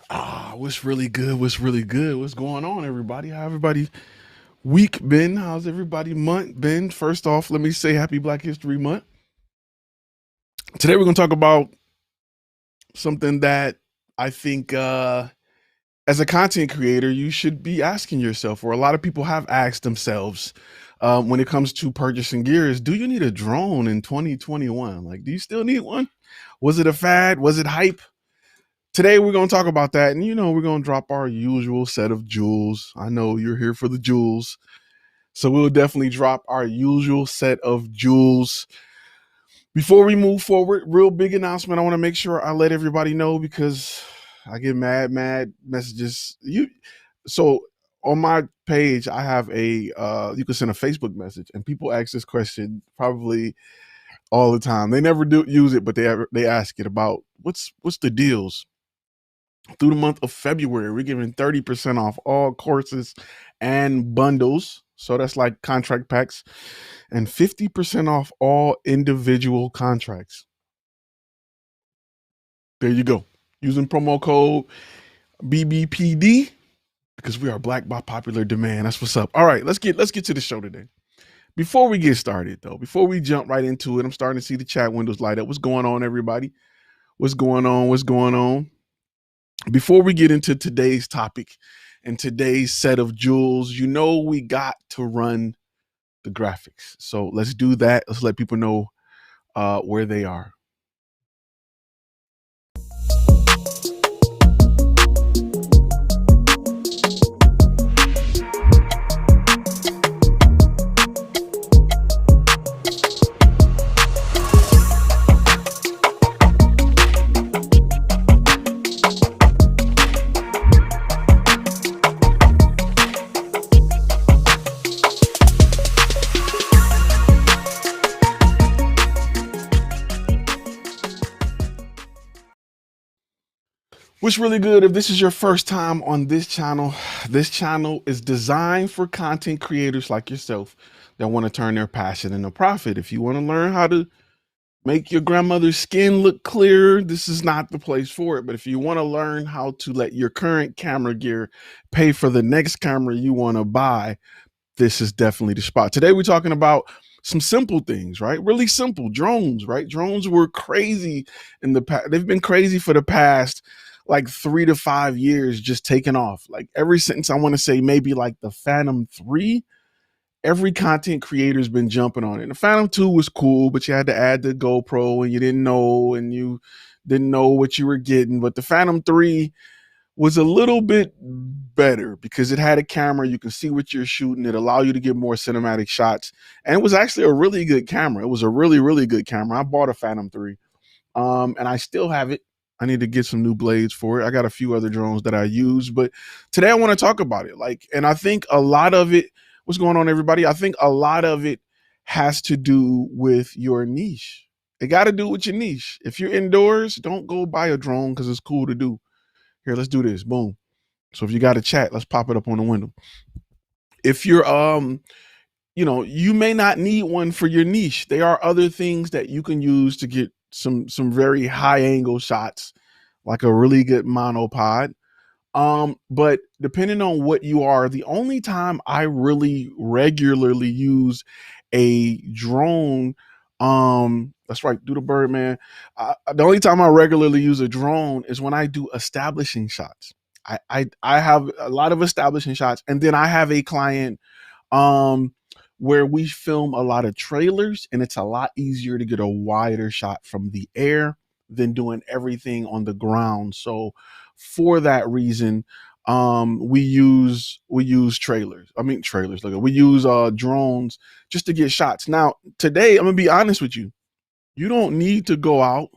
What's really good? What's really good? What's going on, everybody? How everybody week been? How's everybody month been? First off, let me say happy Black History Month. Today we're gonna talk about something that I think as a content creator, you should be asking yourself, or a lot of people have asked themselves when it comes to purchasing gear is, do you need a drone in 2021? Like, do you still need one? Was it a fad? Was it hype? Today we're going to talk about that, and we're going to drop our usual set of jewels. I know you're here for the jewels, so we'll definitely drop our usual set of jewels. Before we move forward, real big announcement. I want to make sure I let everybody know because I get mad messages. So on my page, I have a you can send a Facebook message, and people ask this question probably all the time. They never do use it, but they ask it about what's the deals. Through the month of February, we're giving 30% off all courses and bundles. So that's like contract packs, and 50% off all individual contracts. There you go. Using promo code BBPD because we are black by popular demand. That's what's up. All right, let's get to the show today. Before we get started, though, before we jump right into it, I'm starting to see the chat windows light up. What's going on, everybody? What's going on? What's going on? Before we get into today's topic and today's set of jewels, we got to run the graphics. So let's do that. Let's let people know where they are. What's really good, if this is your first time on this channel is designed for content creators like yourself that want to turn their passion into profit. If you want to learn how to make your grandmother's skin look clearer, this is not the place for it. But if you want to learn how to let your current camera gear pay for the next camera you want to buy, this is definitely the spot. Today we're talking about some simple things, right? Really simple. Drones, right? Drones were crazy in the past. They've been crazy for the past like 3 to 5 years, just taking off. Like ever since, I want to say maybe like the Phantom 3, every content creator's been jumping on it. And the Phantom 2 was cool, but you had to add the GoPro and you didn't know what you were getting. But the Phantom 3 was a little bit better because it had a camera. You can see what you're shooting. It allowed you to get more cinematic shots. And it was actually a really good camera. It was a really, really good camera. I bought a Phantom 3 and I still have it. I need to get some new blades for it. I got a few other drones that I use, but today I want to talk about it. And I think a lot of it, what's going on, everybody? I think a lot of it has to do with your niche. It got to do with your niche. If you're indoors, don't go buy a drone because it's cool to do. Here, let's do this. Boom. So if you got a chat, let's pop it up on the window. If you're you may not need one for your niche. There are other things that you can use to get some very high angle shots, like a really good monopod. But depending on what you are, the only time I really regularly use a drone, that's right, do the bird, man. The only time I regularly use a drone is when I do establishing shots. I have a lot of establishing shots, and then I have a client where we film a lot of trailers, and it's a lot easier to get a wider shot from the air than doing everything on the ground. So for that reason, we use trailers. Look, we use drones just to get shots. Now, today, I'm gonna be honest with you. You don't need to go out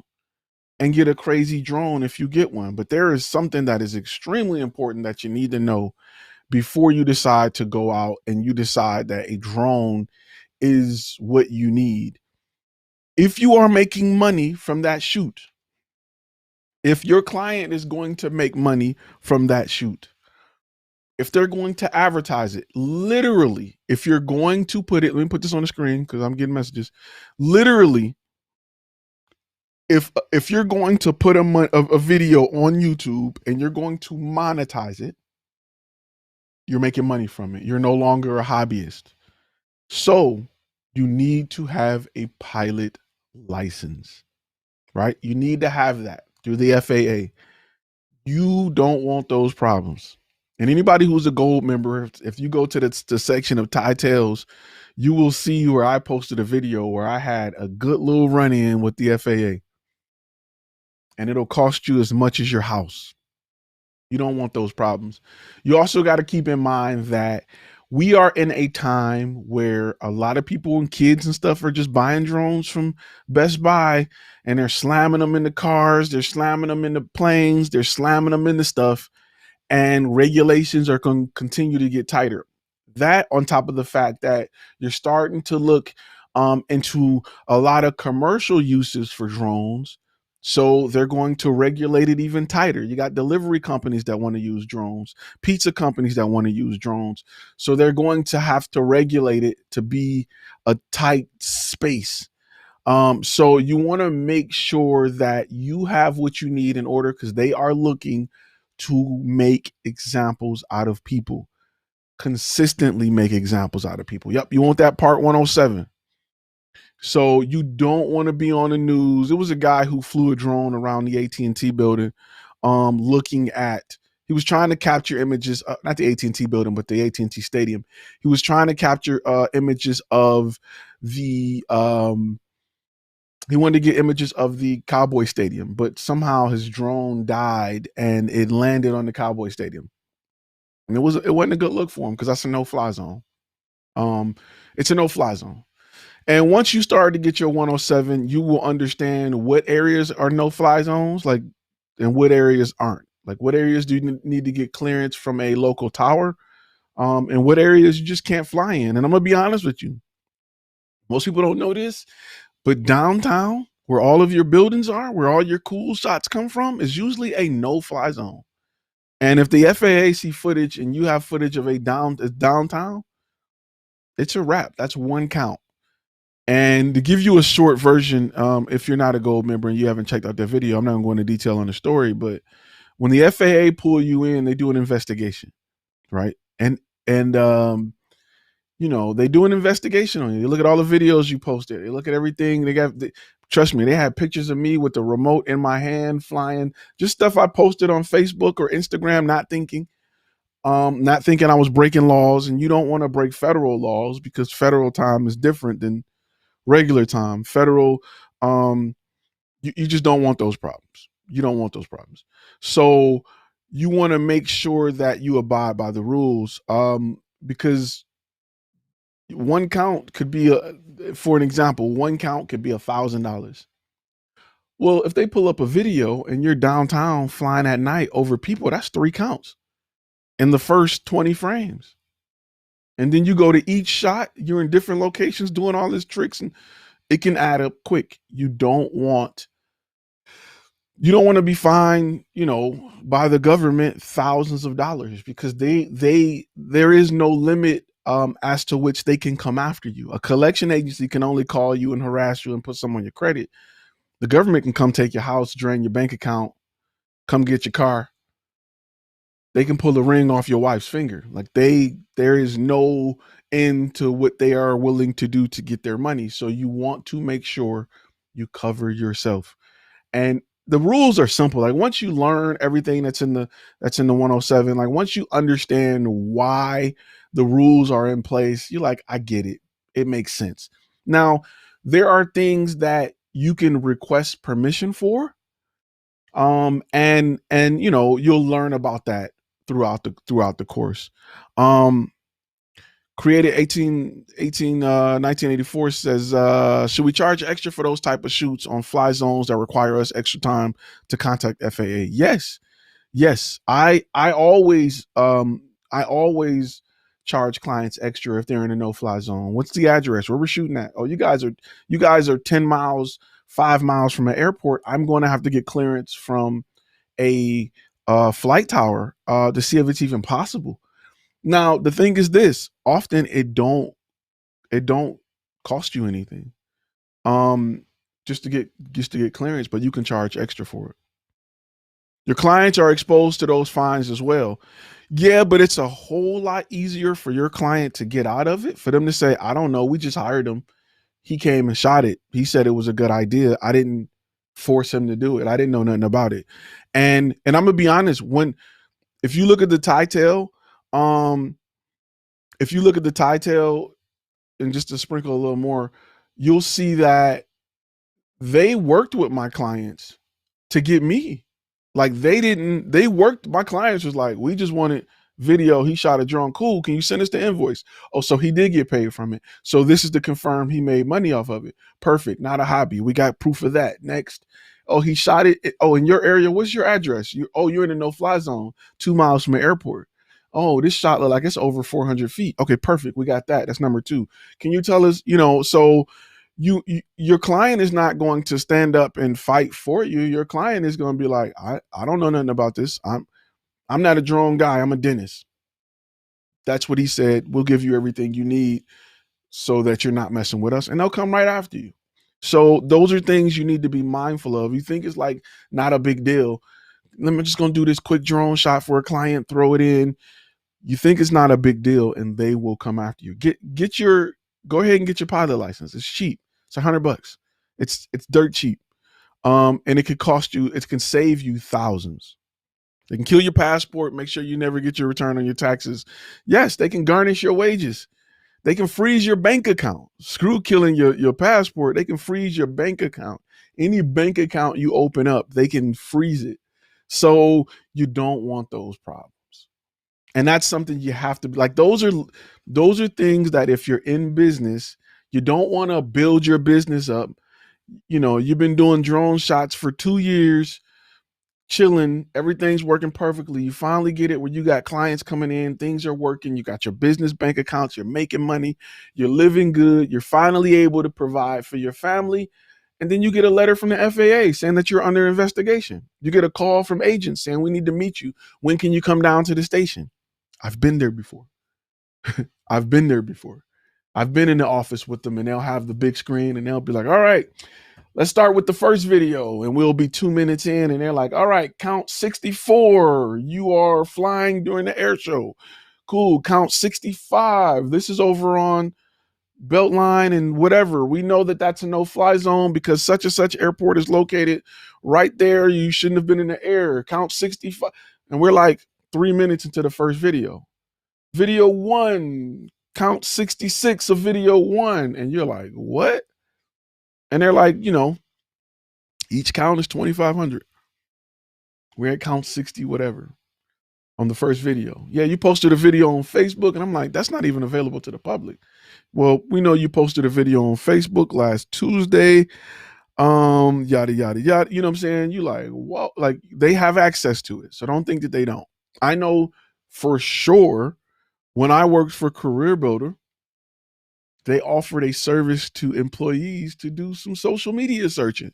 and get a crazy drone if you get one, but there is something that is extremely important that you need to know before you decide to go out and you decide that a drone is what you need. If you are making money from that shoot, if your client is going to make money from that shoot, if they're going to advertise it, literally, if you're going to put it, let me put this on the screen because I'm getting messages. Literally, if you're going to put a video on YouTube and you're going to monetize it, you're making money from it. You're no longer a hobbyist. So you need to have a pilot license, right? You need to have that through the FAA. You don't want those problems. And anybody who's a gold member, if you go to the section of Tie Tales, you will see where I posted a video where I had a good little run in with the FAA. And it'll cost you as much as your house. You don't want those problems. You also got to keep in mind that we are in a time where a lot of people and kids and stuff are just buying drones from Best Buy, and they're slamming them into cars, they're slamming them into planes, they're slamming them into stuff, and regulations are going to continue to get tighter. That on top of the fact that you're starting to look into a lot of commercial uses for drones. So they're going to regulate it even tighter. You got delivery companies that want to use drones, pizza companies that want to use drones. So they're going to have to regulate it to be a tight space. So you want to make sure that you have what you need in order, because they are looking to make examples out of people, consistently make examples out of people. Yep, you want that part 107. So you don't want to be on the news. It was a guy who flew a drone around the AT&T building, looking at. He was trying to capture images, not the AT&T building, but the AT&T stadium. He was trying to capture images of the. He wanted to get images of the Cowboy Stadium, but somehow his drone died and it landed on the Cowboy Stadium. And it wasn't a good look for him because that's a no-fly zone. It's a no-fly zone. And once you start to get your 107, you will understand what areas are no-fly zones, like, and what areas aren't. Like, what areas do you need to get clearance from a local tower, and what areas you just can't fly in. And I'm gonna be honest with you, most people don't know this, but downtown, where all of your buildings are, where all your cool shots come from, is usually a no-fly zone. And if the FAA see footage and you have footage of a downtown, it's a wrap. That's one count. And to give you a short version, if you're not a gold member and you haven't checked out that video, I'm not going to go into detail on the story, but when the FAA pull you in, they do an investigation, right? And they do an investigation on you. They look at all the videos you posted. They look at everything. Trust me, they had pictures of me with the remote in my hand flying, just stuff I posted on Facebook or Instagram, not thinking I was breaking laws. And you don't want to break federal laws because federal time is different than regular time. Federal, you just don't want those problems. You don't want those problems. So you want to make sure that you abide by the rules, because one count could be for an example, one count could be $1,000. Well, if they pull up a video and you're downtown flying at night over people, that's 3 counts in the first 20 frames. And then you go to each shot, you're in different locations doing all these tricks, and it can add up quick. You don't want to be fined, by the government thousands of dollars, because there is no limit as to which they can come after you. A collection agency can only call you and harass you and put some on your credit. The government can come take your house, drain your bank account, come get your car. They can pull the ring off your wife's finger. Like, there is no end to what they are willing to do to get their money. So you want to make sure you cover yourself. And the rules are simple. Like, once you learn everything that's in the 107, like, once you understand why the rules are in place, you're like, I get it. It makes sense. Now, there are things that you can request permission for. And you'll learn about that throughout the course. Created 1984 says, should we charge extra for those type of shoots on fly zones that require us extra time to contact FAA? Yes. I always charge clients extra if they're in a no-fly zone. What's the address? Where we're shooting at? Oh, you guys are 10 miles, 5 miles from an airport. I'm going to have to get clearance from a flight tower to see if it's even possible. Now, the thing is this, often it don't cost you anything. just to get clearance, but you can charge extra for it. Your clients are exposed to those fines as well. Yeah, but it's a whole lot easier for your client to get out of it, for them to say, I don't know, we just hired him. He came and shot it. He said it was a good idea. I didn't force him to do it. I didn't know nothing about it. And I'm gonna be honest, if you look at the tie tail, if you look at the tie tail, and just to sprinkle a little more, you'll see that they worked with my clients to get me. Like they worked, my clients was like, we just wanted video. He shot a drone. Cool. Can you send us the invoice? Oh, so he did get paid from it. So this is to confirm he made money off of it. Perfect. Not a hobby. We got proof of that. Next. Oh, he shot it. Oh, in your area, what's your address? You're in a no-fly zone, 2 miles from an airport. Oh, this shot look like it's over 400 feet. Okay, perfect. We got that. That's number 2. Can you tell us, so your client is not going to stand up and fight for you. Your client is going to be like, I don't know nothing about this. I'm not a drone guy. I'm a dentist. That's what he said. We'll give you everything you need so that you're not messing with us, and they'll come right after you. So those are things you need to be mindful of. You think it's like not a big deal. I'm just going to do this quick drone shot for a client, throw it in. You think it's not a big deal, and they will come after you. Go ahead and get your pilot license. It's cheap. It's $100. It's dirt cheap. And it can save you thousands. They can kill your passport, make sure you never get your return on your taxes. Yes, they can garnish your wages. They can freeze your bank account. Screw killing your passport. They can freeze your bank account. Any bank account you open up, they can freeze it. So you don't want those problems. And that's something you have to be like, those are things that if you're in business, you don't want to build your business up. You've been doing drone shots for 2 years, chilling, everything's working perfectly. You finally get it where you got clients coming in, things are working, you got your business bank accounts, you're making money, you're living good, you're finally able to provide for your family. And then you get a letter from the FAA saying that you're under investigation. You get a call from agents saying, we need to meet you. When can you come down to the station? I've been there before. I've been there before. I've been in the office with them, and they'll have the big screen and they'll be like, all right, let's start with the first video. And we'll be 2 minutes in and they're like, all right, count 64. You are flying during the air show. Cool. Count 65. This is over on Beltline and whatever. We know that that's a no-fly zone because such and such airport is located right there. You shouldn't have been in the air. Count 65. And we're like 3 minutes into the first video. Video 1, count 66 of video 1. And you're like, what? And they're like, each count is 2,500. We're at count 60, whatever, on the first video. Yeah, you posted a video on Facebook, and I'm like, that's not even available to the public. Well, we know you posted a video on Facebook last Tuesday. Yada, yada, yada. You know what I'm saying? You like, whoa, like they have access to it. So don't think that they don't. I know for sure when I worked for Career Builder, they offered a service to employees to do some social media searching.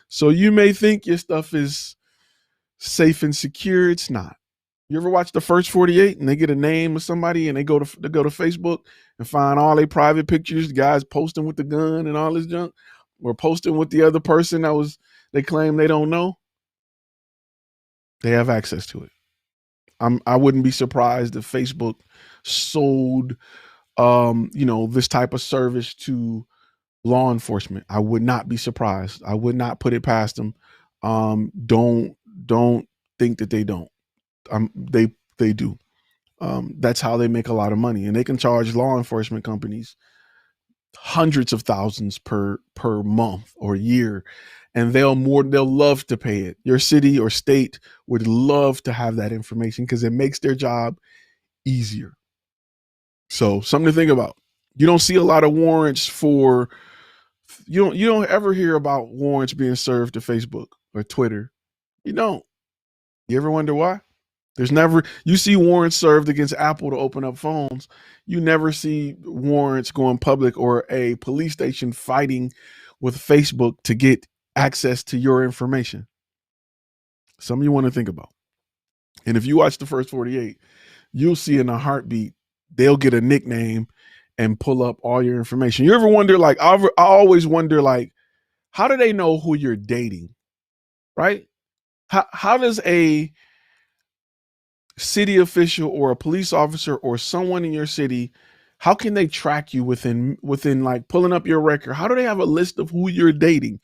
So you may think your stuff is safe and secure. It's not. You ever watch the First 48 and they get a name of somebody and they go to Facebook and find all their private pictures, the guys posting with the gun and all this junk, or posting with the other person they claim they don't know? They have access to it. I wouldn't be surprised if Facebook sold this type of service to law enforcement. I would not be surprised. I would not put it past them. Don't think that they don't. They do. That's how they make a lot of money, and they can charge law enforcement companies hundreds of thousands per month or year, and they'll love to pay it. Your city or state would love to have that information because it makes their job easier. So something to think about. You don't see a lot of warrants for. You don't ever hear about warrants being served to Facebook or Twitter. You don't. You ever wonder why? You see warrants served against Apple to open up phones. You never see warrants going public or a police station fighting with Facebook to get access to your information. Something you want to think about. And if you watch the First 48, you'll see in a heartbeat, they'll get a nickname and pull up all your information. You ever wonder, like, I always wonder, like, How do they know who you're dating, right? How does a city official or a police officer or someone in your city, how can they track you within like pulling up your record? How do they have a list of who you're dating?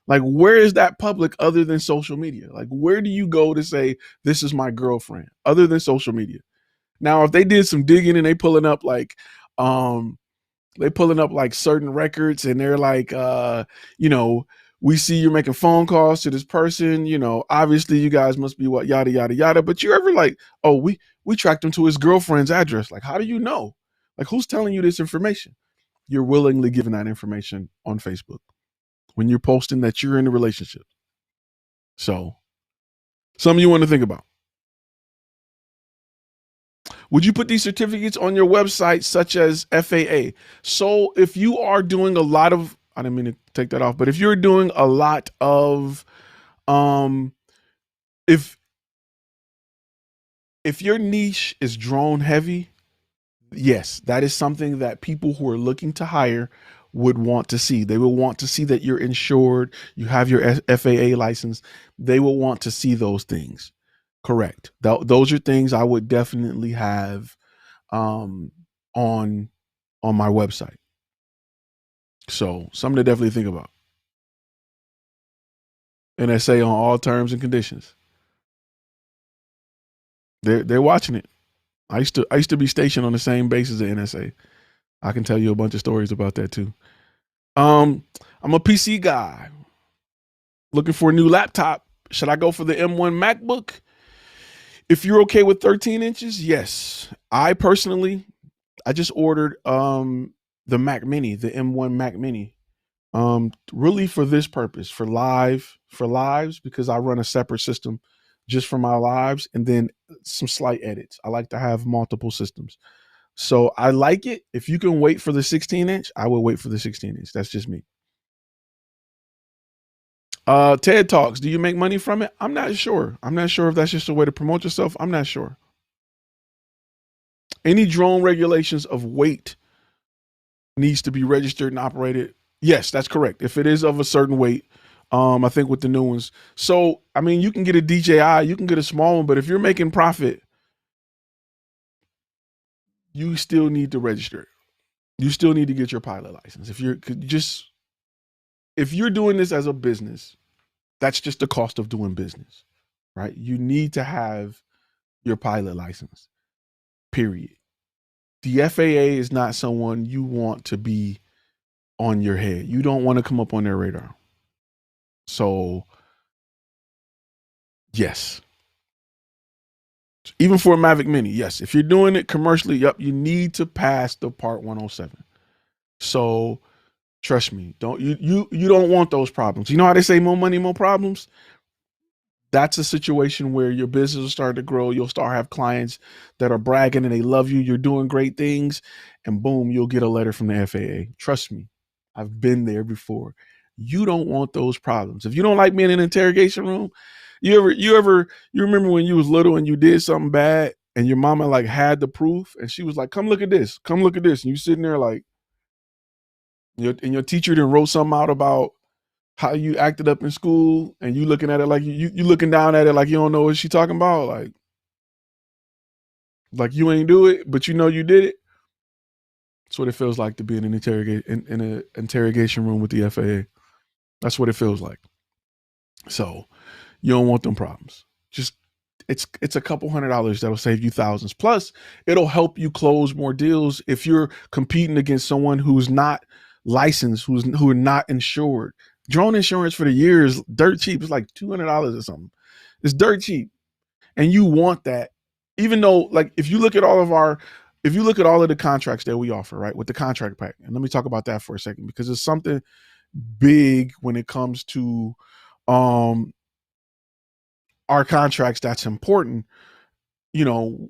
Like, where is that public other than social media? Like, where do you go to say this is my girlfriend other than social media? Now, if they did some digging and um they pulling up like certain records and they're like, you know, we see you're making phone calls to this person, you know, obviously you guys must be what, yada yada yada. But you ever like, oh, we tracked him to his girlfriend's address. Like, how do you know? Like, who's telling you this information? You're willingly giving that information on Facebook when you're posting that you're in a relationship. So something you want to think about. Would you put these certificates on your website, such as FAA? So if you are doing a lot of, I didn't mean to take that off, but if you're doing a lot of, um, if your niche is drone heavy, yes, that is something that people who are looking to hire would want to see. They will want to see that you're insured, you have your FAA license. They will want to see those things. Correct. Those are things I would definitely have on my website. So something to definitely think about. NSA on all terms and conditions. They're watching it. I used to be stationed on the same base as the NSA. I can tell you a bunch of stories about that too. I'm a PC guy looking for a new laptop. Should I go for the M1 MacBook? If you're okay with 13 inches, yes. I personally, I just ordered the Mac Mini, the M1 Mac Mini. Really for this purpose, for lives, because I run a separate system just for my lives and then some slight edits. I like to have multiple systems. So I like it. If you can wait for the 16 inch, I will wait for the 16 inch. That's just me. TED Talks, do you make money from it? I'm not sure. I'm not sure if that's just a way to promote yourself. I'm not sure. Any drone regulations of weight needs to be registered and operated. Yes, that's correct. If it is of a certain weight, I think with the new ones. So, I mean, you can get a DJI, you can get a small one, but if you're making profit, you still need to register it. You still need to get your pilot license. If you're doing this as a business, that's just the cost of doing business, right? You need to have your pilot license, period. The FAA is not someone you want to be on your head. You don't want to come up on their radar. So, yes. Even for a Mavic Mini, yes. If you're doing it commercially, yep, you need to pass the Part 107. So, trust me, you don't want those problems. You know how they say more money, more problems? That's a situation where your business will start to grow. You'll start have clients that are bragging and they love you. You're doing great things, and boom, you'll get a letter from the FAA. Trust me, I've been there before. You don't want those problems. If you don't like being in an interrogation room, you remember when you was little and you did something bad and your mama like had the proof and she was like, "Come look at this, come look at this," and you sitting there like, your teacher then wrote something out about how you acted up in school and you looking at it like you looking down at it like you don't know what she talking about, like you ain't do it, but you know you did it. That's what it feels like to be in an interrogation room with the FAA. That's what it feels like. So you don't want them problems. Just it's a couple $100 that'll save you thousands. Plus, it'll help you close more deals if you're competing against someone who's not licensed, who are not insured. Drone insurance for the year is dirt cheap. It's like $200 or something. It's dirt cheap, and you want that. Even though, like, if you look at all of the contracts that we offer, right, with the contract pack, and let me talk about that for a second because it's something big when it comes to um our contracts that's important. You know,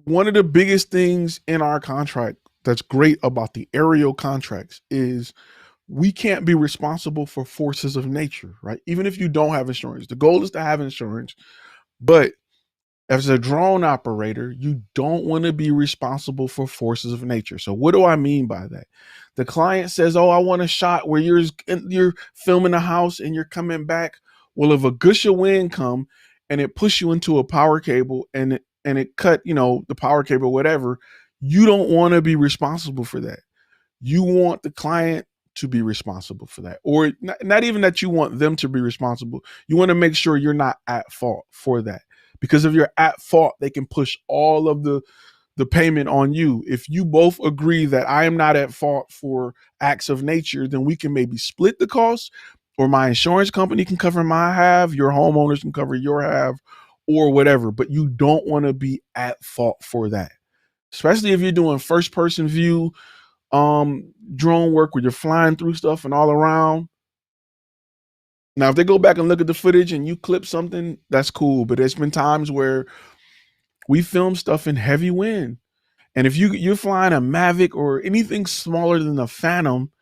one of the biggest things in our contract that's great about the aerial contracts is we can't be responsible for forces of nature, right? Even if you don't have insurance, the goal is to have insurance, but As a drone operator, you don't want to be responsible for forces of nature. So what do I mean by that? The client says, "Oh, I want a shot where you're filming a house and you're coming back." Well, if a gush of wind come and it push you into a power cable and it cut, the power cable, whatever, you don't want to be responsible for that. You want the client to be responsible for that, or not even that you want them to be responsible. You want to make sure you're not at fault for that, because if you're at fault, they can push all of the payment on you. If you both agree that I am not at fault for acts of nature, then we can maybe split the cost, or my insurance company can cover my half, your homeowners can cover your half, or whatever. But you don't want to be at fault for that, especially if you're doing first person view drone work where you're flying through stuff and all around. Now, if they go back and look at the footage and you clip something, that's cool. But there's been times where we film stuff in heavy wind. And if you're flying a Mavic or anything smaller than a Phantom,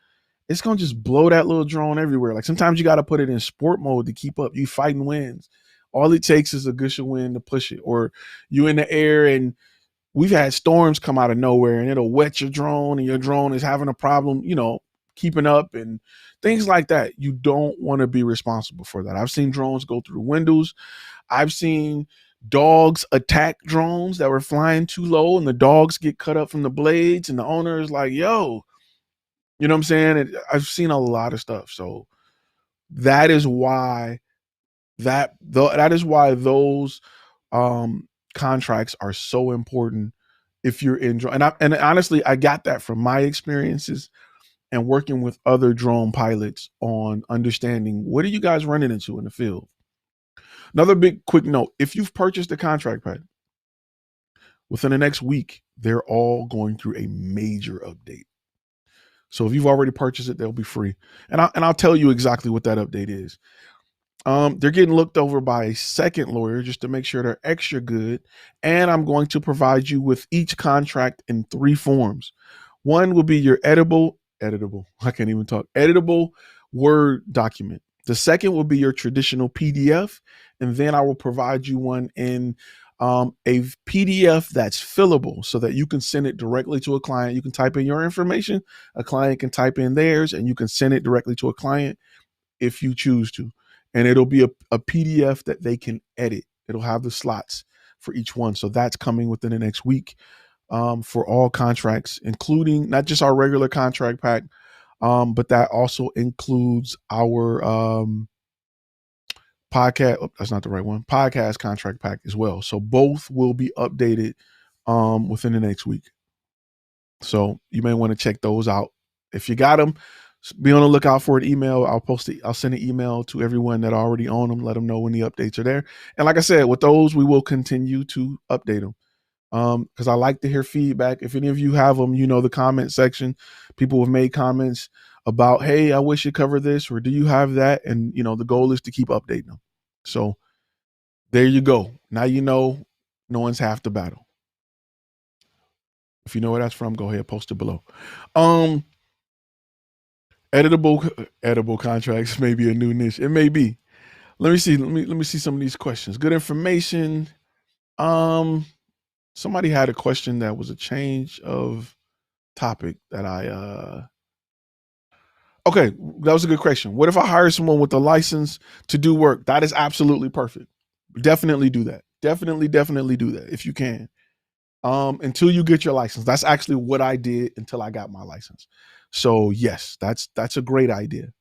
it's gonna just blow that little drone everywhere. Like sometimes you got to put it in sport mode to keep up. You fighting winds. All it takes is a gush of wind to push it. Or you in the air and we've had storms come out of nowhere and it'll wet your drone and your drone is having a problem, keeping up and things like that. You don't want to be responsible for that. I've seen drones go through windows. I've seen dogs attack drones that were flying too low and the dogs get cut up from the blades and the owner is like, yo, you know what I'm saying? I've seen a lot of stuff. So that is why those contracts are so important if you're in drone. And honestly, I got that from my experiences and working with other drone pilots on understanding what are you guys running into in the field. Another big quick note: if you've purchased a contract pad, within the next week, they're all going through a major update. So if you've already purchased it, they'll be free. And I'll tell you exactly what that update is. They're getting looked over by a second lawyer just to make sure they're extra good. And I'm going to provide you with each contract in 3 forms. One will be your editable, editable Word document. The second will be your traditional PDF. And then I will provide you one in a PDF that's fillable so that you can send it directly to a client. You can type in your information, a client can type in theirs, and you can send it directly to a client if you choose to. And it'll be a PDF that they can edit. It'll have the slots for each one. So that's coming within the next week for all contracts, including not just our regular contract pack, but that also includes our podcast. Oh, that's not the right one. Podcast contract pack as well. So both will be updated within the next week. So you may want to check those out. If you got them, be on the lookout for an email. I'll send an email to everyone that already own them, let them know when the updates are there. And like I said, with those, we will continue to update them. Because I like to hear feedback. If any of you have them, the comment section, people have made comments about, hey, I wish you covered this, or do you have that? And the goal is to keep updating them. So there you go. Now no one's half the battle. If you know where that's from, go ahead, post it below. Editable contracts may be a new niche. It may be. Let me see some of these questions. Good information. Somebody had a question that was a change of topic that okay, that was a good question. What if I hire someone with a license to do work? That is absolutely perfect. Definitely do that. Definitely do that if you can. Until you get your license. That's actually what I did until I got my license. So yes, that's a great idea.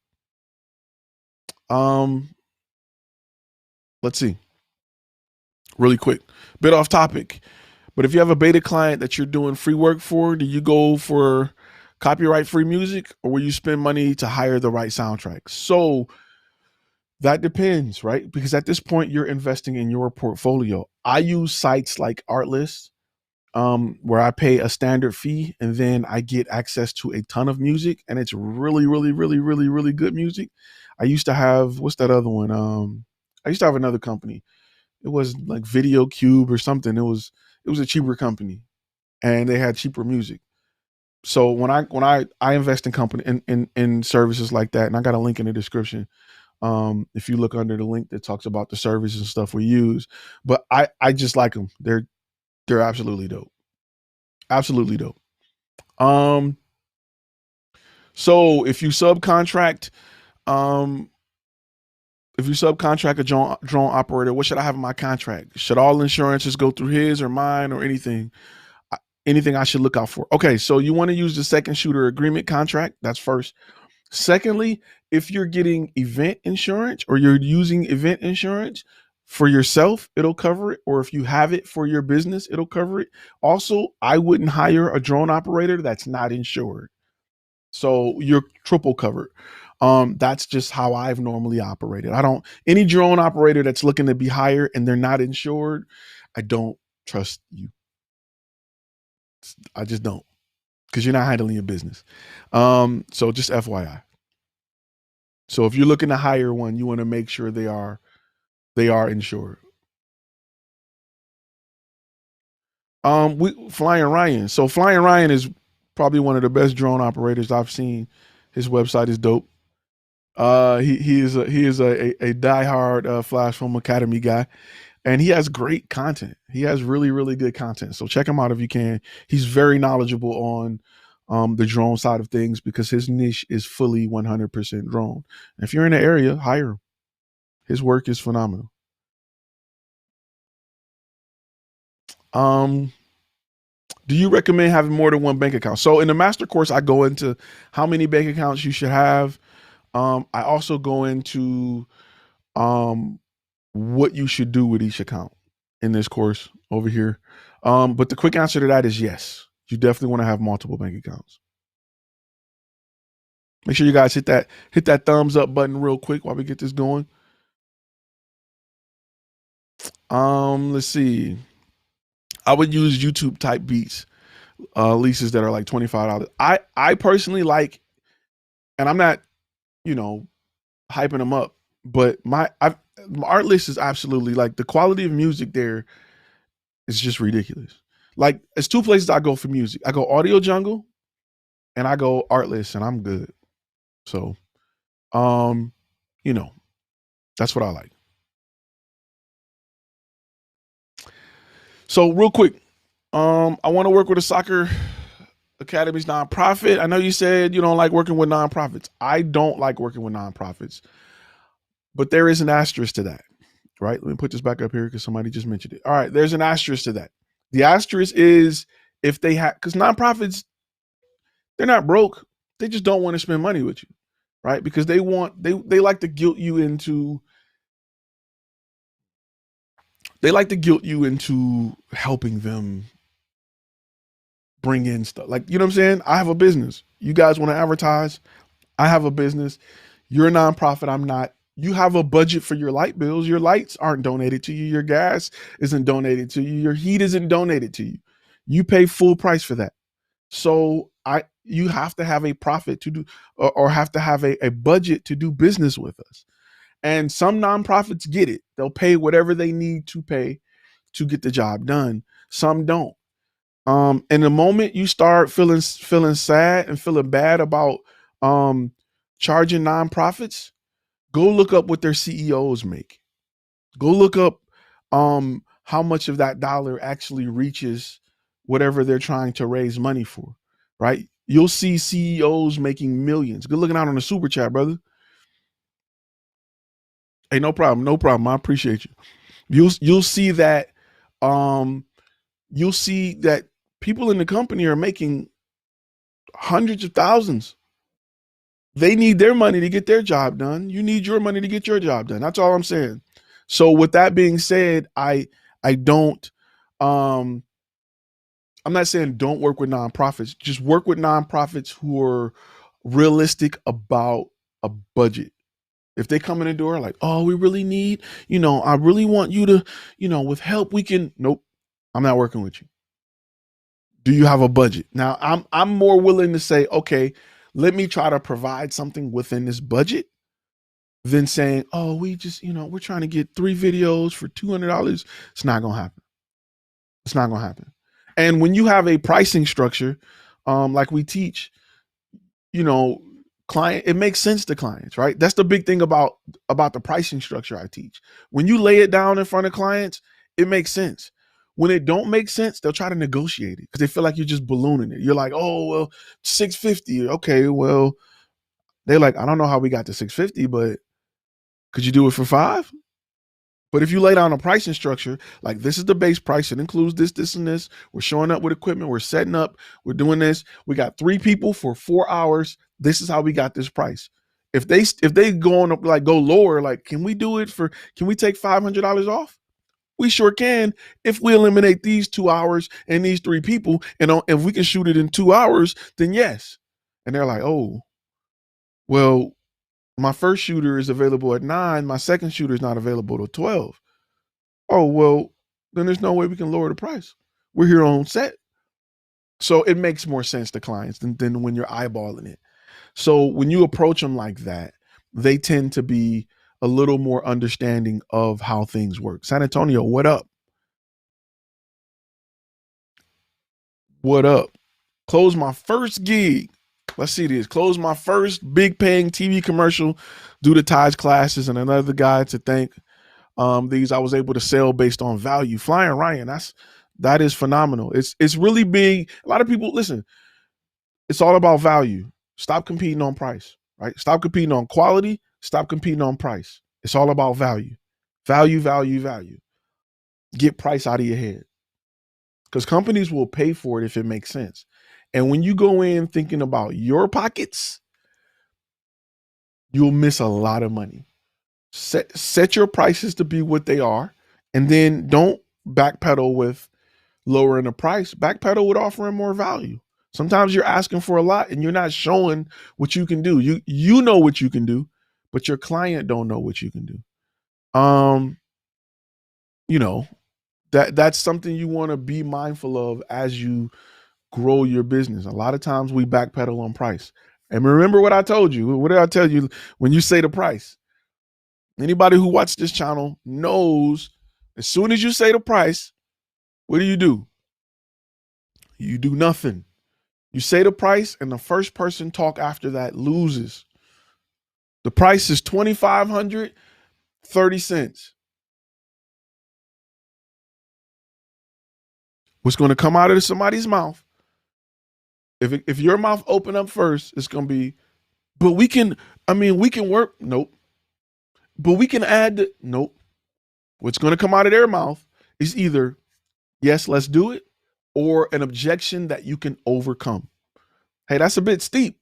Let's see. Really quick, bit off topic, but if you have a beta client that you're doing free work for, do you go for copyright free music, or will you spend money to hire the right soundtrack? So that depends, right? Because at this point, you're investing in your portfolio. I use sites like Artlist, where I pay a standard fee and then I get access to a ton of music, and it's really, really, really, really, really good music. I used to have, what's that other one? I used to have another company. It was like Video Cube or something. It was a cheaper company, and they had cheaper music. So when I invest in company in services like that, and I got a link in the description, If you look under the link that talks about the services and stuff we use, but I just like them. They're absolutely dope. Absolutely dope. So if you subcontract, um, a drone operator, what should I have in my contract? Should all insurances go through his or mine or anything? Anything I should look out for? Okay, so you want to use the second shooter agreement contract. That's first. Secondly, if you're getting event insurance or you're using event insurance for yourself, it'll cover it. Or if you have it for your business, it'll cover it. Also, I wouldn't hire a drone operator that's not insured. So you're triple covered. That's just how I've normally operated. I don't, any drone operator that's looking to be hired and they're not insured, I don't trust you. I just don't, because you're not handling your business. So just FYI. So if you're looking to hire one, you want to make sure they are insured. Flying Ryan. So Flying Ryan is probably one of the best drone operators I've seen. His website is dope. He is a diehard Flash Film Academy guy, and he has great content. He has really, really good content. So check him out if you can. He's very knowledgeable on the drone side of things because his niche is fully 100% drone. And if you're in the area, hire him. His work is phenomenal. Do you recommend having more than one bank account? So in the master course, I go into how many bank accounts you should have. I also go into what you should do with each account in this course over here. But the quick answer to that is yes. You definitely want to have multiple bank accounts. Make sure you guys hit that thumbs up button real quick while we get this going. Let's see. I would use YouTube type beats, leases that are like $25. I personally like, and I'm not, hyping them up, but my art list is absolutely, like, the quality of music there is just ridiculous. Like, it's two places I go for music. I go Audio Jungle and I go art list, and I'm good. So, that's what I like. So real quick, I want to work with a soccer academies nonprofit. I know you said you don't like working with nonprofits. I don't like working with nonprofits, but there is an asterisk to that, right? Let me put this back up here because somebody just mentioned it. All right, there's an asterisk to that. The asterisk is if they have, because nonprofits, they're not broke. They just don't want to spend money with you, right? Because they like to guilt you into, helping them bring in stuff. Like, you know what I'm saying? I have a business. You guys want to advertise? I have a business. You're a nonprofit. I'm not. You have a budget for your light bills. Your lights aren't donated to you. Your gas isn't donated to you. Your heat isn't donated to you. You pay full price for that. So you have to have a profit to do, or have to have a budget to do business with us. And some nonprofits get it. They'll pay whatever they need to pay to get the job done. Some don't. And the moment you start feeling sad and feeling bad about charging nonprofits, go look up what their CEOs make. Go look up how much of that dollar actually reaches whatever they're trying to raise money for, right? You'll see CEOs making millions. Good looking out on the super chat, brother. Hey, no problem, no problem. I appreciate you. You'll see that people in the company are making hundreds of thousands. They need their money to get their job done. You need your money to get your job done. That's all I'm saying. So with that being said, I don't, I'm not saying don't work with nonprofits. Just work with nonprofits who are realistic about a budget. If they come in the door like, oh, we really need, I really want you to, with help we can. Nope, I'm not working with you. Do you have a budget? Now I'm more willing to say, okay, let me try to provide something within this budget than saying, oh, we just, we're trying to get 3 videos for $200. It's not going to happen. It's not going to happen. And when you have a pricing structure, like we teach, it makes sense to clients, right? That's the big thing about the pricing structure I teach. When you lay it down in front of clients, it makes sense. When it don't make sense, they'll try to negotiate it because they feel like you're just ballooning it. You're like, oh well, 650. Okay, well, they're like, I don't know how we got to 650, but could you do it for 5? But if you lay down a pricing structure, like this is the base price, it includes this, this, and this. We're showing up with equipment, we're setting up, we're doing this. We got 3 people for 4 hours. This is how we got this price. If they go on like go lower, like can we take $500 off? We sure can if we eliminate these 2 hours and these 3 people, and if we can shoot it in 2 hours, then yes. And they're like, oh, well, my first shooter is available at 9. My second shooter is not available till 12. Oh, well, then there's no way we can lower the price. We're here on set. So it makes more sense to clients than when you're eyeballing it. So when you approach them like that, they tend to be a little more understanding of how things work. San Antonio, what up? What up? Close my first gig. Let's see this. Close my first big paying TV commercial due to Ty's classes and another guy to thank. These I was able to sell based on value. Flying Ryan, that is phenomenal. It's really big. A lot of people listen. It's all about value. Stop competing on price, right? Stop competing on quality. Stop competing on price. It's all about value. Value, value, value. Get price out of your head. Because companies will pay for it if it makes sense. And when you go in thinking about your pockets, you'll miss a lot of money. Set your prices to be what they are, and then don't backpedal with lowering the price. Backpedal with offering more value. Sometimes you're asking for a lot and you're not showing what you can do. You know what you can do, but your client don't know what you can do. You know, that's something you want to be mindful of as you grow your business. A lot of times we backpedal on price. And remember what I told you. What did I tell you when you say the price? Anybody who watched this channel knows as soon as you say the price, what do? You do nothing. You say the price and the first person talk after that loses. The price is $2,530. What's going to come out of somebody's mouth? If your mouth open up first, it's going to be, but we can work. Nope. But we can add, nope. What's going to come out of their mouth is either, yes, let's do it, or an objection that you can overcome. Hey, that's a bit steep.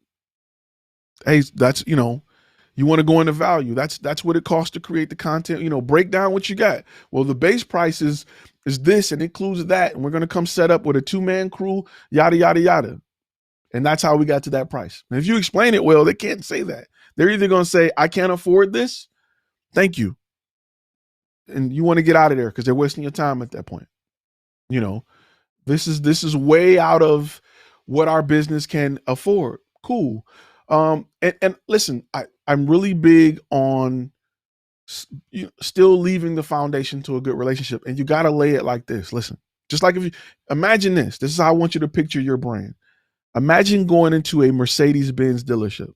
Hey, that's, you want to go into value. That's what it costs to create the content. Break down what you got. Well, the base price is this and includes that. And we're going to come set up with a 2-man crew, yada, yada, yada. And that's how we got to that price. And if you explain it well, they can't say that. They're either going to say, I can't afford this. Thank you. And you want to get out of there because they're wasting your time at that point. This is way out of what our business can afford. Cool. And listen, I'm really big on still leaving the foundation to a good relationship. And you got to lay it like this. Listen, just like if you imagine this is how I want you to picture your brand. Imagine going into a Mercedes-Benz dealership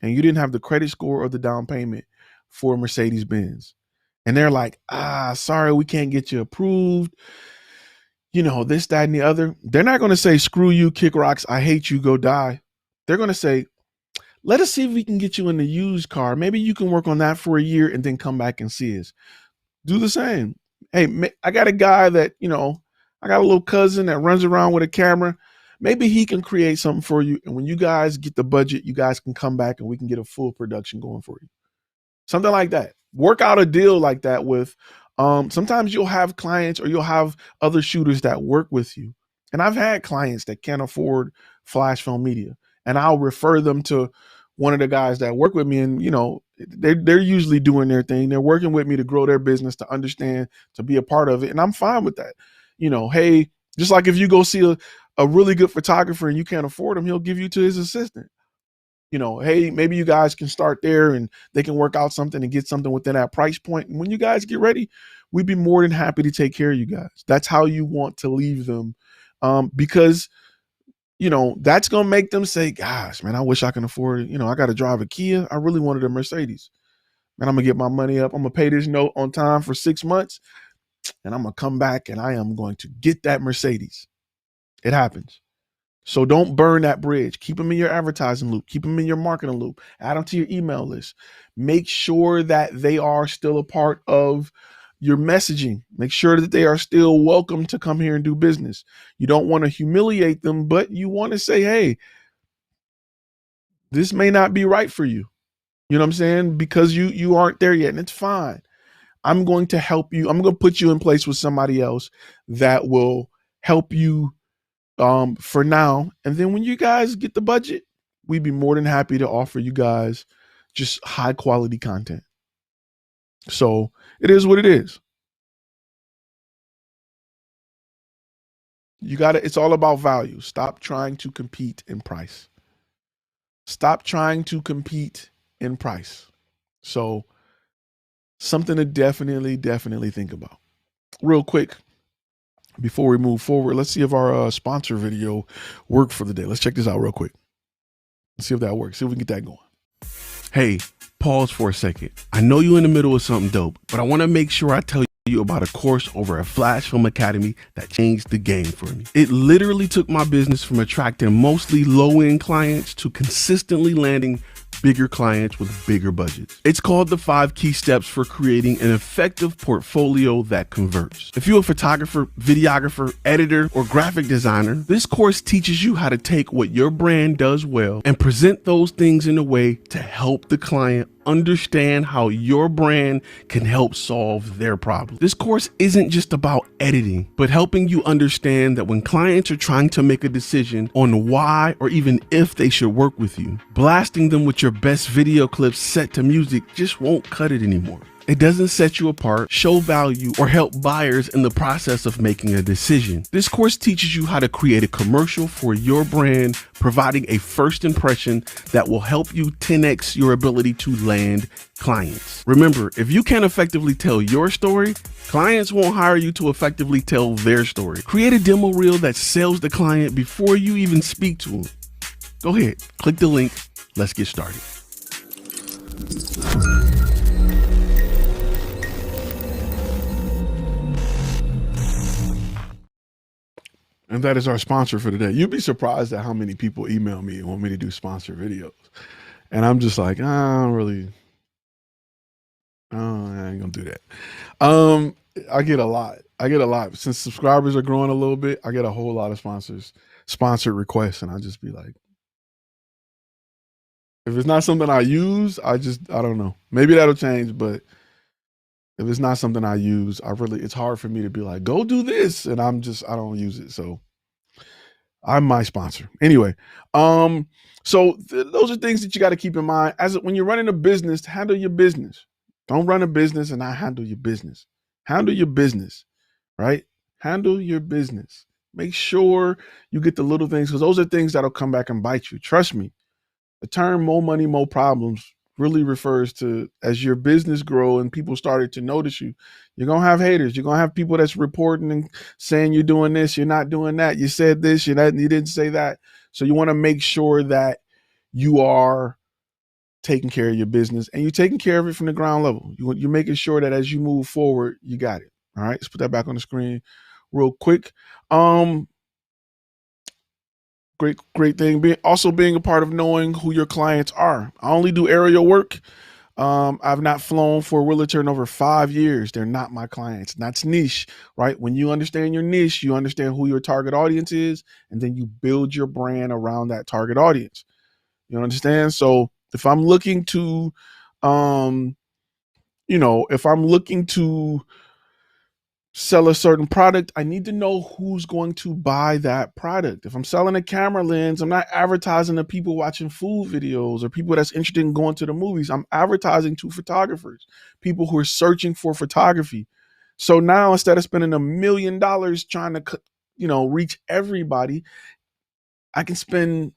and you didn't have the credit score or the down payment for Mercedes-Benz. And they're like, sorry, we can't get you approved. This, that, and the other. They're not going to say, screw you, kick rocks, I hate you, go die. They're going to say, let us see if we can get you in the used car. Maybe you can work on that for a year and then come back and see us. Do the same. Hey, I got a guy that, I got a little cousin that runs around with a camera. Maybe he can create something for you. And when you guys get the budget, you guys can come back and we can get a full production going for you. Something like that. Work out a deal like that with, sometimes you'll have clients or you'll have other shooters that work with you. And I've had clients that can't afford flash film media and I'll refer them to one of the guys that work with me. And, they're usually doing their thing. They're working with me to grow their business, to understand, to be a part of it. And I'm fine with that. Hey, just like if you go see a really good photographer and you can't afford him, he'll give you to his assistant. Hey, maybe you guys can start there and they can work out something and get something within that price point. And when you guys get ready, we'd be more than happy to take care of you guys. That's how you want to leave them. Because that's going to make them say, gosh, man, I wish I can afford it. I got to drive a Kia. I really wanted a Mercedes. Man, I'm going to get my money up. I'm going to pay this note on time for 6 months. And I'm going to come back and I am going to get that Mercedes. It happens. So don't burn that bridge. Keep them in your advertising loop. Keep them in your marketing loop. Add them to your email list. Make sure that they are still a part of your messaging. Make sure that they are still welcome to come here and do business. You don't want to humiliate them, but you want to say, hey, this may not be right for you. You know what I'm saying? Because you aren't there yet, and it's fine. I'm going to help you. I'm going to put you in place with somebody else that will help you for now. And then when you guys get the budget, we'd be more than happy to offer you guys just high quality content. So it is what it is. It's all about value. Stop trying to compete in price. Stop trying to compete in price. So something to definitely think about. Real quick, before we move forward, let's see if our sponsor video worked for the day. Let's check this out real quick. Let's see if that works. See if we can get that going. Hey, pause for a second. I know you're in the middle of something dope, but I want to make sure I tell you about a course over at Flash Film Academy that changed the game for me. It literally took my business from attracting mostly low-end clients to consistently landing bigger clients with bigger budgets. It's called the 5 Key Steps for Creating an Effective Portfolio That Converts. If you're a photographer, videographer, editor, or graphic designer, this course teaches you how to take what your brand does well and present those things in a way to help the client understand how your brand can help solve their problem. This course isn't just about editing, but helping you understand that when clients are trying to make a decision on why or even if they should work with you, blasting them with your best video clips set to music just won't cut it anymore. It doesn't set you apart, show value, or help buyers in the process of making a decision. This course teaches you how to create a commercial for your brand, providing a first impression that will help you 10x your ability to land clients. Remember, if you can't effectively tell your story, clients won't hire you to effectively tell their story. Create a demo reel that sells the client before you even speak to them. Go ahead, click the link. Let's get started. And that is our sponsor for today. You'd be surprised at how many people email me and want me to do sponsor videos. And I'm just like, I ain't gonna do that. I get a lot. Since subscribers are growing a little bit, I get a whole lot of sponsored requests. And I just be like, if it's not something I use, I don't know. Maybe that'll change, but if it's not something I use, it's hard for me to be like, go do this. And I don't use it. So I'm my sponsor. Anyway, so those are things that you got to keep in mind when you're running a business. Handle your business. Don't run a business and not handle your business. Handle your business, right? Handle your business. Make sure you get the little things, because those are things that'll come back and bite you. Trust me. The term "more money, more problems" really refers to, as your business grow and people started to notice you, you're going to have haters. You're going to have people that's reporting and saying you're doing this, you're not doing that. You said this, you didn't say that. So you want to make sure that you are taking care of your business and you're taking care of it from the ground level. You're making sure that as you move forward, you got it. All right. Let's put that back on the screen real quick. Great thing. Being a part of knowing who your clients are. I only do aerial work. I've not flown for a realtor in over 5 years. They're not my clients. That's niche, right? When you understand your niche, you understand who your target audience is, and then you build your brand around that target audience. You understand? So if I'm looking to, sell a certain product, I need to know who's going to buy that product. If I'm selling a camera lens, I'm not advertising to people watching food videos or people that's interested in going to the movies. I'm advertising to photographers, people who are searching for photography. So now, instead of spending $1 million trying to, reach everybody, I can spend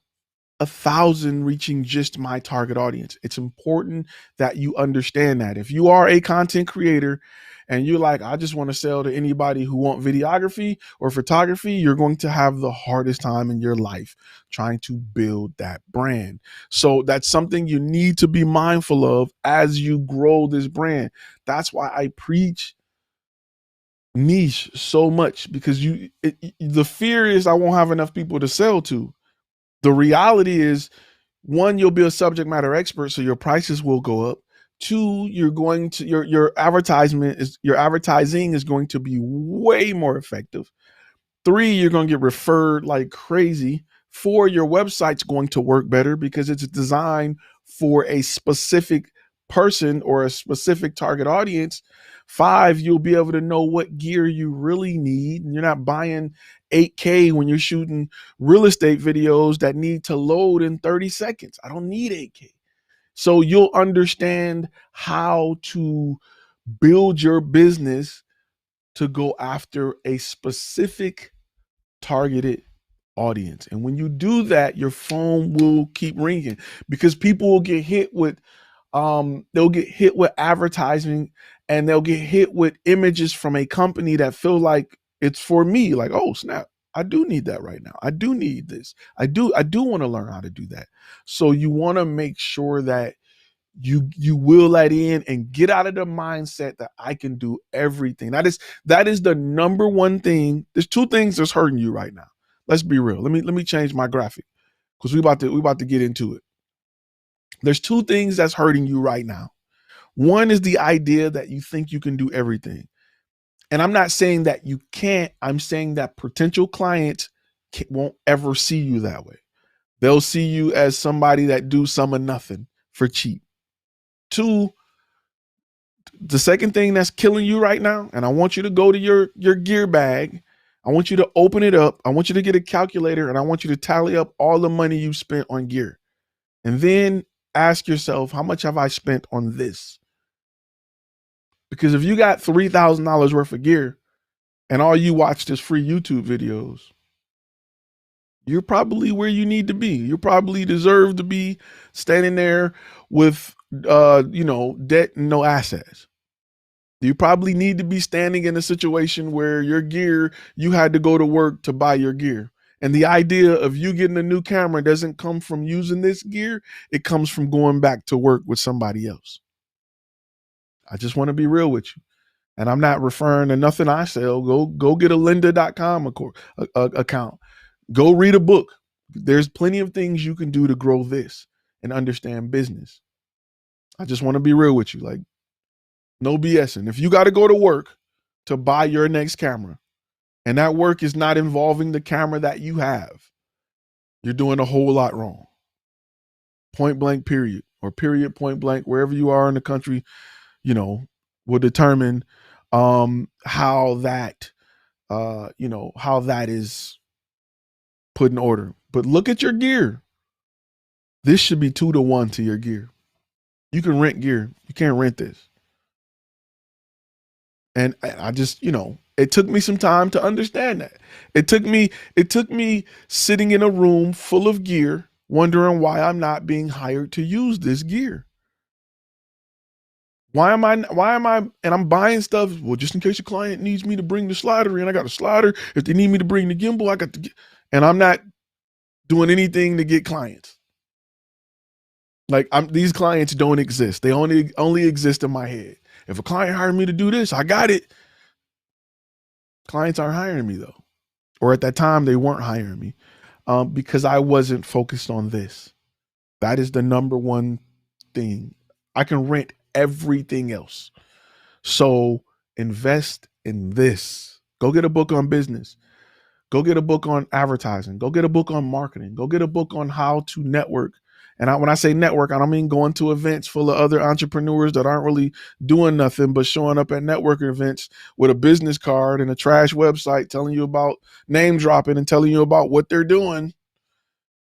1,000 reaching just my target audience. It's important that you understand that. If you are a content creator and you're like, I just want to sell to anybody who want videography or photography, you're going to have the hardest time in your life trying to build that brand. So that's something you need to be mindful of as you grow this brand. That's why I preach niche so much, because the fear is I won't have enough people to sell to. The reality is, one, you'll be a subject matter expert, so your prices will go up. Two, you're going to your advertising is going to be way more effective. Three, you're going to get referred like crazy. Four, your website's going to work better because it's designed for a specific person or a specific target audience. Five, you'll be able to know what gear you really need. And you're not buying 8K when you're shooting real estate videos that need to load in 30 seconds. I don't need 8K. So you'll understand how to build your business to go after a specific targeted audience. And when you do that, your phone will keep ringing, because people will get hit with they'll get hit with advertising, and they'll get hit with images from a company that feel like it's for me. Like, oh snap, I do need that right now. I do need this. I do want to learn how to do that. So you want to make sure that you will let in and get out of the mindset that I can do everything. That is the number one thing. There's two things that's hurting you right now. Let's be real. Let me change my graphic, because we about to get into it. There's two things that's hurting you right now. One is the idea that you think you can do everything. And I'm not saying that you can't. I'm saying that potential clients won't ever see you that way. They'll see you as somebody that do some of nothing for cheap. Two, the second thing that's killing you right now, and I want you to go to your gear bag. I want you to open it up. I want you to get a calculator, and I want you to tally up all the money you spent on gear. And then ask yourself, how much have I spent on this? Because if you got $3,000 worth of gear and all you watched is free YouTube videos, you're probably where you need to be. You probably deserve to be standing there with debt and no assets. You probably need to be standing in a situation where your gear, you had to go to work to buy your gear. And the idea of you getting a new camera doesn't come from using this gear. It comes from going back to work with somebody else. I just want to be real with you. And I'm not referring to nothing I sell. Go get a lynda.com account. Go read a book. There's plenty of things you can do to grow this and understand business. I just want to be real with you. Like, no BSing. If you got to go to work to buy your next camera, and that work is not involving the camera that you have, you're doing a whole lot wrong. Point blank, period. Or period, point blank, wherever you are in the country, will determine how that is put in order. But look at your gear. This should be 2-to-1 to your gear. You can rent gear. You can't rent this. And I just, it took me some time to understand that. It took me sitting in a room full of gear, wondering why I'm not being hired to use this gear. Why am I, and I'm buying stuff. Well, just in case a client needs me to bring the slider in, I got a slider. If they need me to bring the gimbal, I got the, and I'm not doing anything to get clients. Like, these clients don't exist. They only exist in my head. If a client hired me to do this, I got it. Clients aren't hiring me though. Or at that time they weren't hiring me because I wasn't focused on this. That is the number one thing. I can rent everything else. So invest in this. Go get a book on business. Go get a book on advertising. Go get a book on marketing. Go get a book on how to network. And when I say network, I don't mean going to events full of other entrepreneurs that aren't really doing nothing but showing up at networking events with a business card and a trash website telling you about name dropping and telling you about what they're doing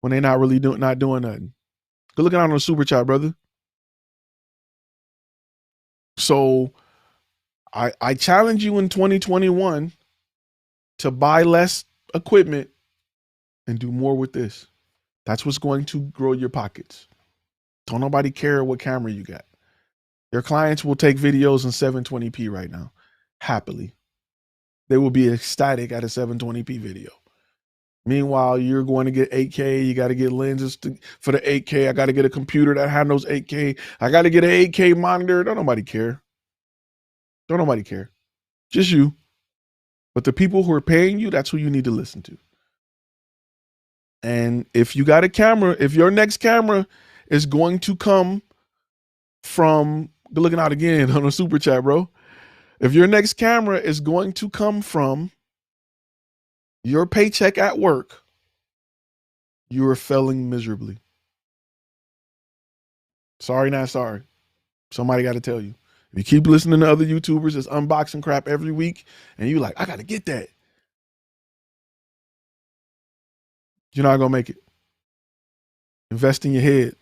when they're not really doing nothing. Good looking out on the super chat, brother. So I challenge you in 2021 to buy less equipment and do more with this. That's what's going to grow your pockets. Don't nobody care what camera you got. Your clients will take videos in 720p right now. happily. They will be ecstatic at a 720p video. Meanwhile, you're going to get 8K. You got to get lenses for the 8K. I got to get a computer that handles 8K. I got to get an 8K monitor. Don't nobody care. Don't nobody care. Just you. But the people who are paying you, that's who you need to listen to. And if you got a camera, if your next camera is going to come from, good looking out again on a super chat, bro. If your next camera is going to come from your paycheck at work, you are failing miserably. Sorry, not sorry. Somebody got to tell you. If you keep listening to other YouTubers that's unboxing crap every week and you like, I got to get that, you're not going to make it. Invest in your head.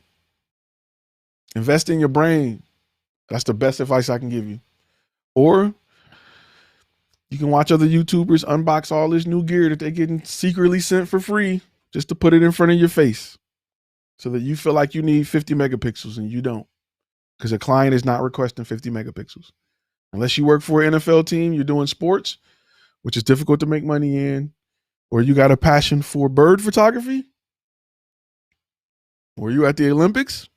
Invest in your brain. That's the best advice I can give you. Or you can watch other YouTubers unbox all this new gear that they're getting secretly sent for free just to put it in front of your face so that you feel like you need 50 megapixels and you don't, because a client is not requesting 50 megapixels. Unless you work for an NFL team, you're doing sports, which is difficult to make money in, or you got a passion for bird photography, or you at the Olympics.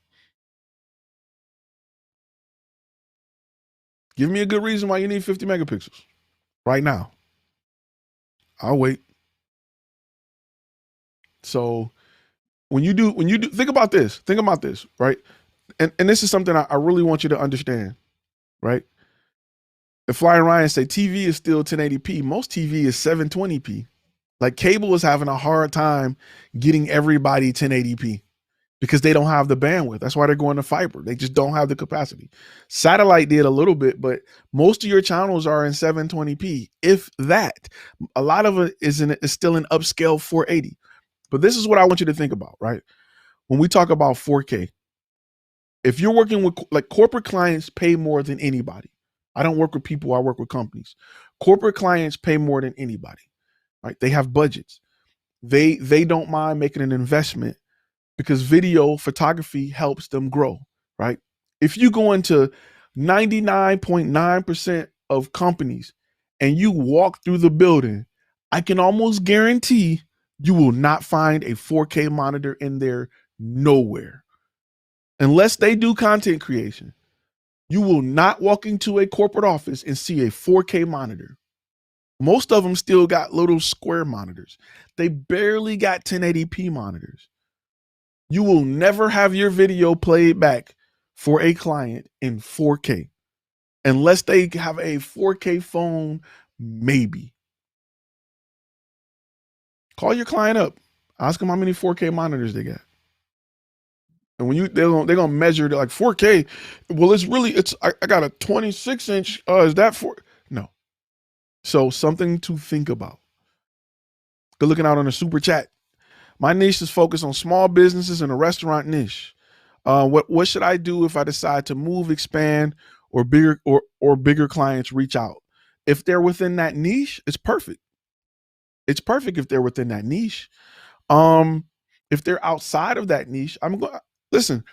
Give me a good reason why you need 50 megapixels right now. I'll wait. So when you do, think about this, right? And this is something I really want you to understand, right? If Flying Ryan say TV is still 1080p, most TV is 720p. Like cable is having a hard time getting everybody 1080p because they don't have the bandwidth. That's why they're going to fiber. They just don't have the capacity. Satellite did a little bit, but most of your channels are in 720p. If that, a lot of it is still in upscale 480. But this is what I want you to think about, right? When we talk about 4K, if you're working with, like, corporate clients pay more than anybody. I don't work with people, I work with companies. Corporate clients pay more than anybody, right? They have budgets. They don't mind making an investment because video photography helps them grow, right? If you go into 99.9% of companies and you walk through the building, I can almost guarantee you will not find a 4K monitor in there nowhere. Unless they do content creation, you will not walk into a corporate office and see a 4K monitor. Most of them still got little square monitors. They barely got 1080p monitors. You will never have your video played back for a client in 4K unless they have a 4K phone, maybe. Call your client up. Ask them how many 4K monitors they got. And when they're gonna measure like 4K. Well, I got a 26-inch. Is that no? So something to think about. Good looking out on the super chat. My niche is focused on small businesses and a restaurant niche. What should I do if I decide to move, expand, or bigger clients reach out? If they're within that niche, it's perfect. It's perfect if they're within that niche. If they're outside of that niche, listen,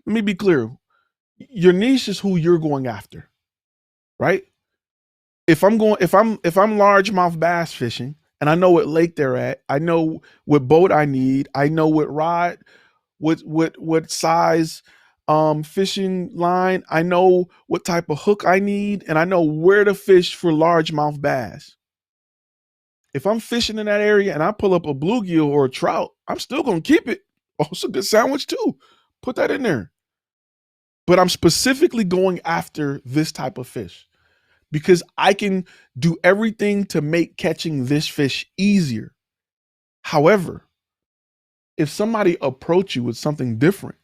let me be clear. Your niche is who you're going after, right? If I'm largemouth bass fishing and I know what lake they're at, I know what boat I need, I know what rod, what size fishing line, I know what type of hook I need, and I know where to fish for largemouth bass. If I'm fishing in that area and I pull up a bluegill or a trout, I'm still gonna keep it. Oh, it's a good sandwich too. Put that in there. But I'm specifically going after this type of fish because I can do everything to make catching this fish easier. However, if somebody approach you with something different,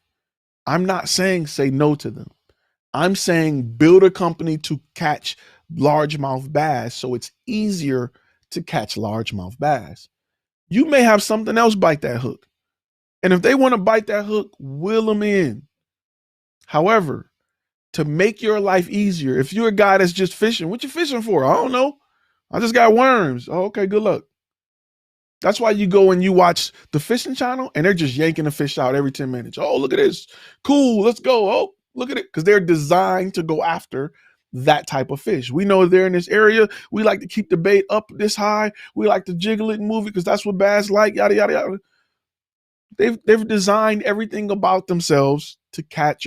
I'm not saying say no to them. I'm saying build a company to catch largemouth bass so it's easier to catch largemouth bass. You may have something else bite that hook. And if they want to bite that hook, will them in. However, to make your life easier, if you're a guy that's just fishing, what you fishing for? I don't know. I just got worms. Oh, okay, good luck. That's why you go and you watch the fishing channel and they're just yanking the fish out every 10 minutes. Oh, look at this. Cool, let's go. Oh, look at it. Because they're designed to go after that type of fish. We know they're in this area. We like to keep the bait up this high. We like to jiggle it and move it because that's what bass like, yada, yada, yada. They've designed everything about themselves to catch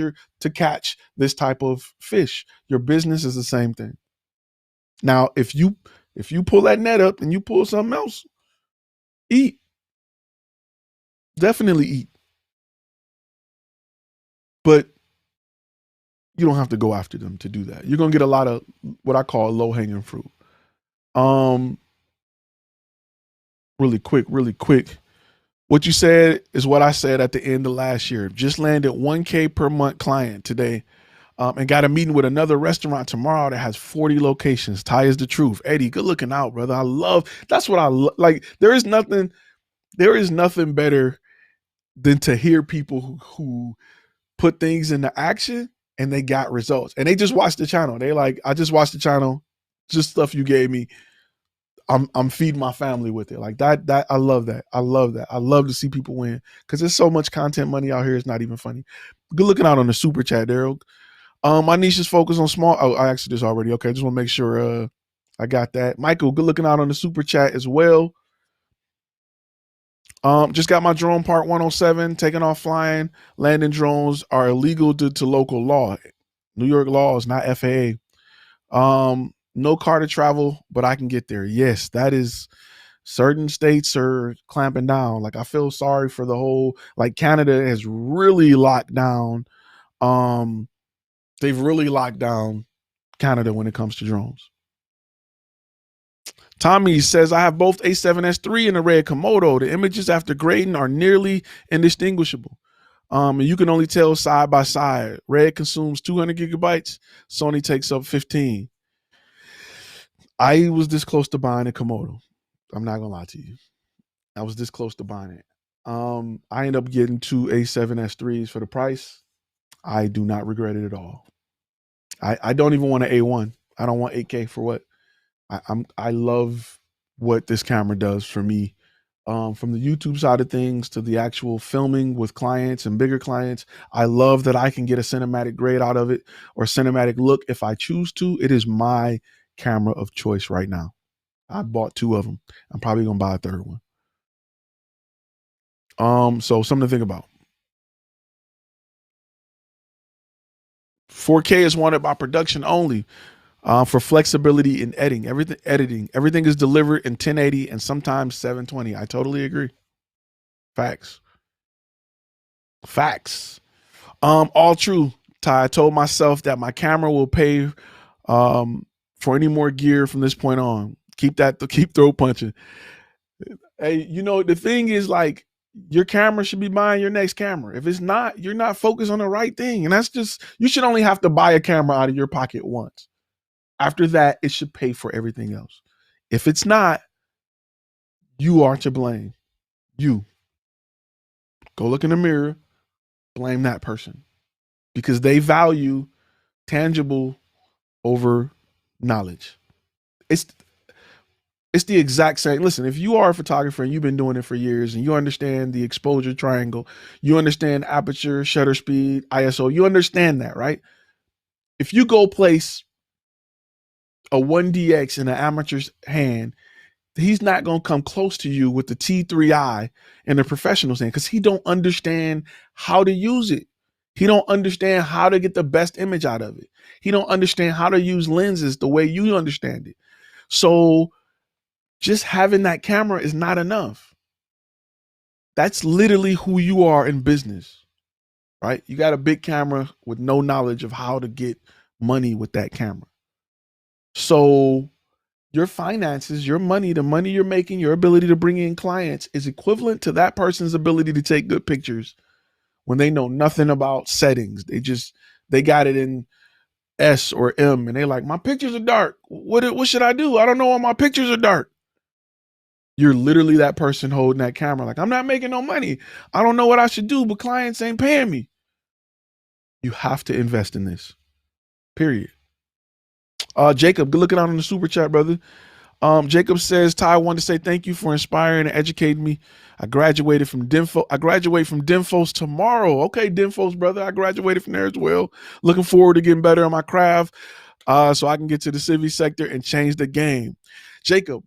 this type of fish. Your business is the same thing. Now, if you pull that net up and you pull something else, eat. Definitely eat. But you don't have to go after them to do that. You're gonna get a lot of what I call low-hanging fruit. Really quick. What you said is what I said at the end of last year. Just landed 1K per month client today, and got a meeting with another restaurant tomorrow that has 40 locations. Ty is the truth. Eddie, good looking out, brother. That's what I like. There is nothing better than to hear people who put things into action and they got results. And they just watched the channel. They like, I just watched the channel, just stuff you gave me. I'm feeding my family with it. Like that I love that. I love to see people win because there's so much content money out here. It's not even funny. Good looking out on the super chat, Daryl. My niche is focused on small. Oh, I actually this already. Okay, just want to make sure I got that. Michael, good looking out on the super chat as well. Just got my drone part 107, taking off flying. Landing drones are illegal due to local law. New York law is not FAA. No car to travel, but I can get there. Yes, that is, certain states are clamping down. Like I feel sorry for the whole, like Canada has really locked down. They've really locked down Canada when it comes to drones. Tommy says, I have both A7S III and a red Komodo. The images after grading are nearly indistinguishable. And you can only tell side by side. Red consumes 200 gigabytes. Sony takes up 15. I was this close to buying a Komodo. I'm not gonna lie to you. I was this close to buying it. I ended up getting 2 A7S3s for the price. I do not regret it at all. I don't even want an A1. I don't want 8K for what? I love what this camera does for me. From the YouTube side of things to the actual filming with clients and bigger clients, I love that I can get a cinematic grade out of it or cinematic look if I choose to. It is my camera of choice right now. I bought 2 of them. I'm probably gonna buy a 3rd one. So something to think about. 4K is wanted by production only. For flexibility in editing. Everything is delivered in 1080 and sometimes 720. I totally agree. Facts. All true. Ty, I told myself that my camera will pay for any more gear from this point on. Keep throat punching. Hey, the thing is, like, your camera should be buying your next camera. If it's not, you're not focused on the right thing. And that's just, you should only have to buy a camera out of your pocket once. After that, it should pay for everything else. If it's not, you are to blame. You. Go look in the mirror, blame that person. Because they value tangible over knowledge. It's the exact same. Listen, if you are a photographer and you've been doing it for years and you understand the exposure triangle, you understand aperture, shutter speed, ISO, you understand that, right? If you go place a 1DX in an amateur's hand, he's not going to come close to you with the T3i in a professional's hand because he don't understand how to use it. He don't understand how to get the best image out of it. He don't understand how to use lenses the way you understand it. So just having that camera is not enough. That's literally who you are in business, right? You got a big camera with no knowledge of how to get money with that camera. So your finances, your money, the money you're making, your ability to bring in clients is equivalent to that person's ability to take good pictures when they know nothing about settings. They got it in S or M and they're like, my pictures are dark. What should I do? I don't know why my pictures are dark. You're literally that person holding that camera. Like, I'm not making no money. I don't know what I should do, but clients ain't paying me. You have to invest in this, period. Jacob, good looking out on the super chat, brother. Jacob says, Ty, I wanted to say thank you for inspiring and educating me. I graduate from DINFOS tomorrow. Okay, DINFOS, brother. I graduated from there as well. Looking forward to getting better on my craft. so I can get to the civic sector and change the game. Jacob,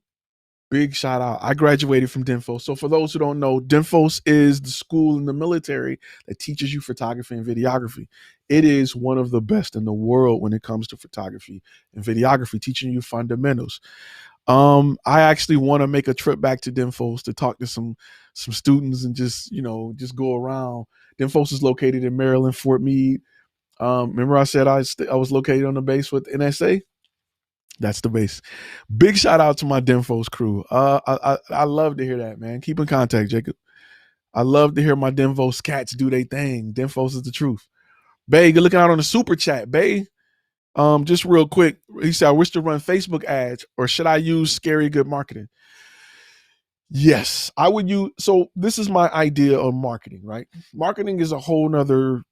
big shout out. I graduated from DINFOS. So for those who don't know, DINFOS is the school in the military that teaches you photography and videography. It is one of the best in the world when it comes to photography and videography, teaching you fundamentals. I actually want to make a trip back to DINFOS to talk to some students and just go around. DINFOS is located in Maryland, Fort Meade. Remember I said I was located on the base with NSA? That's the base. Big shout out to my DINFOS crew. I love to hear that, man. Keep in contact, Jacob. I love to hear my DINFOS cats do their thing. DINFOS is the truth. Bay, good looking out on the super chat. Bay, just real quick, he said, I wish to run Facebook ads, or should I use scary good marketing? Yes, I would use. So this is my idea of marketing, right? Marketing is a whole nother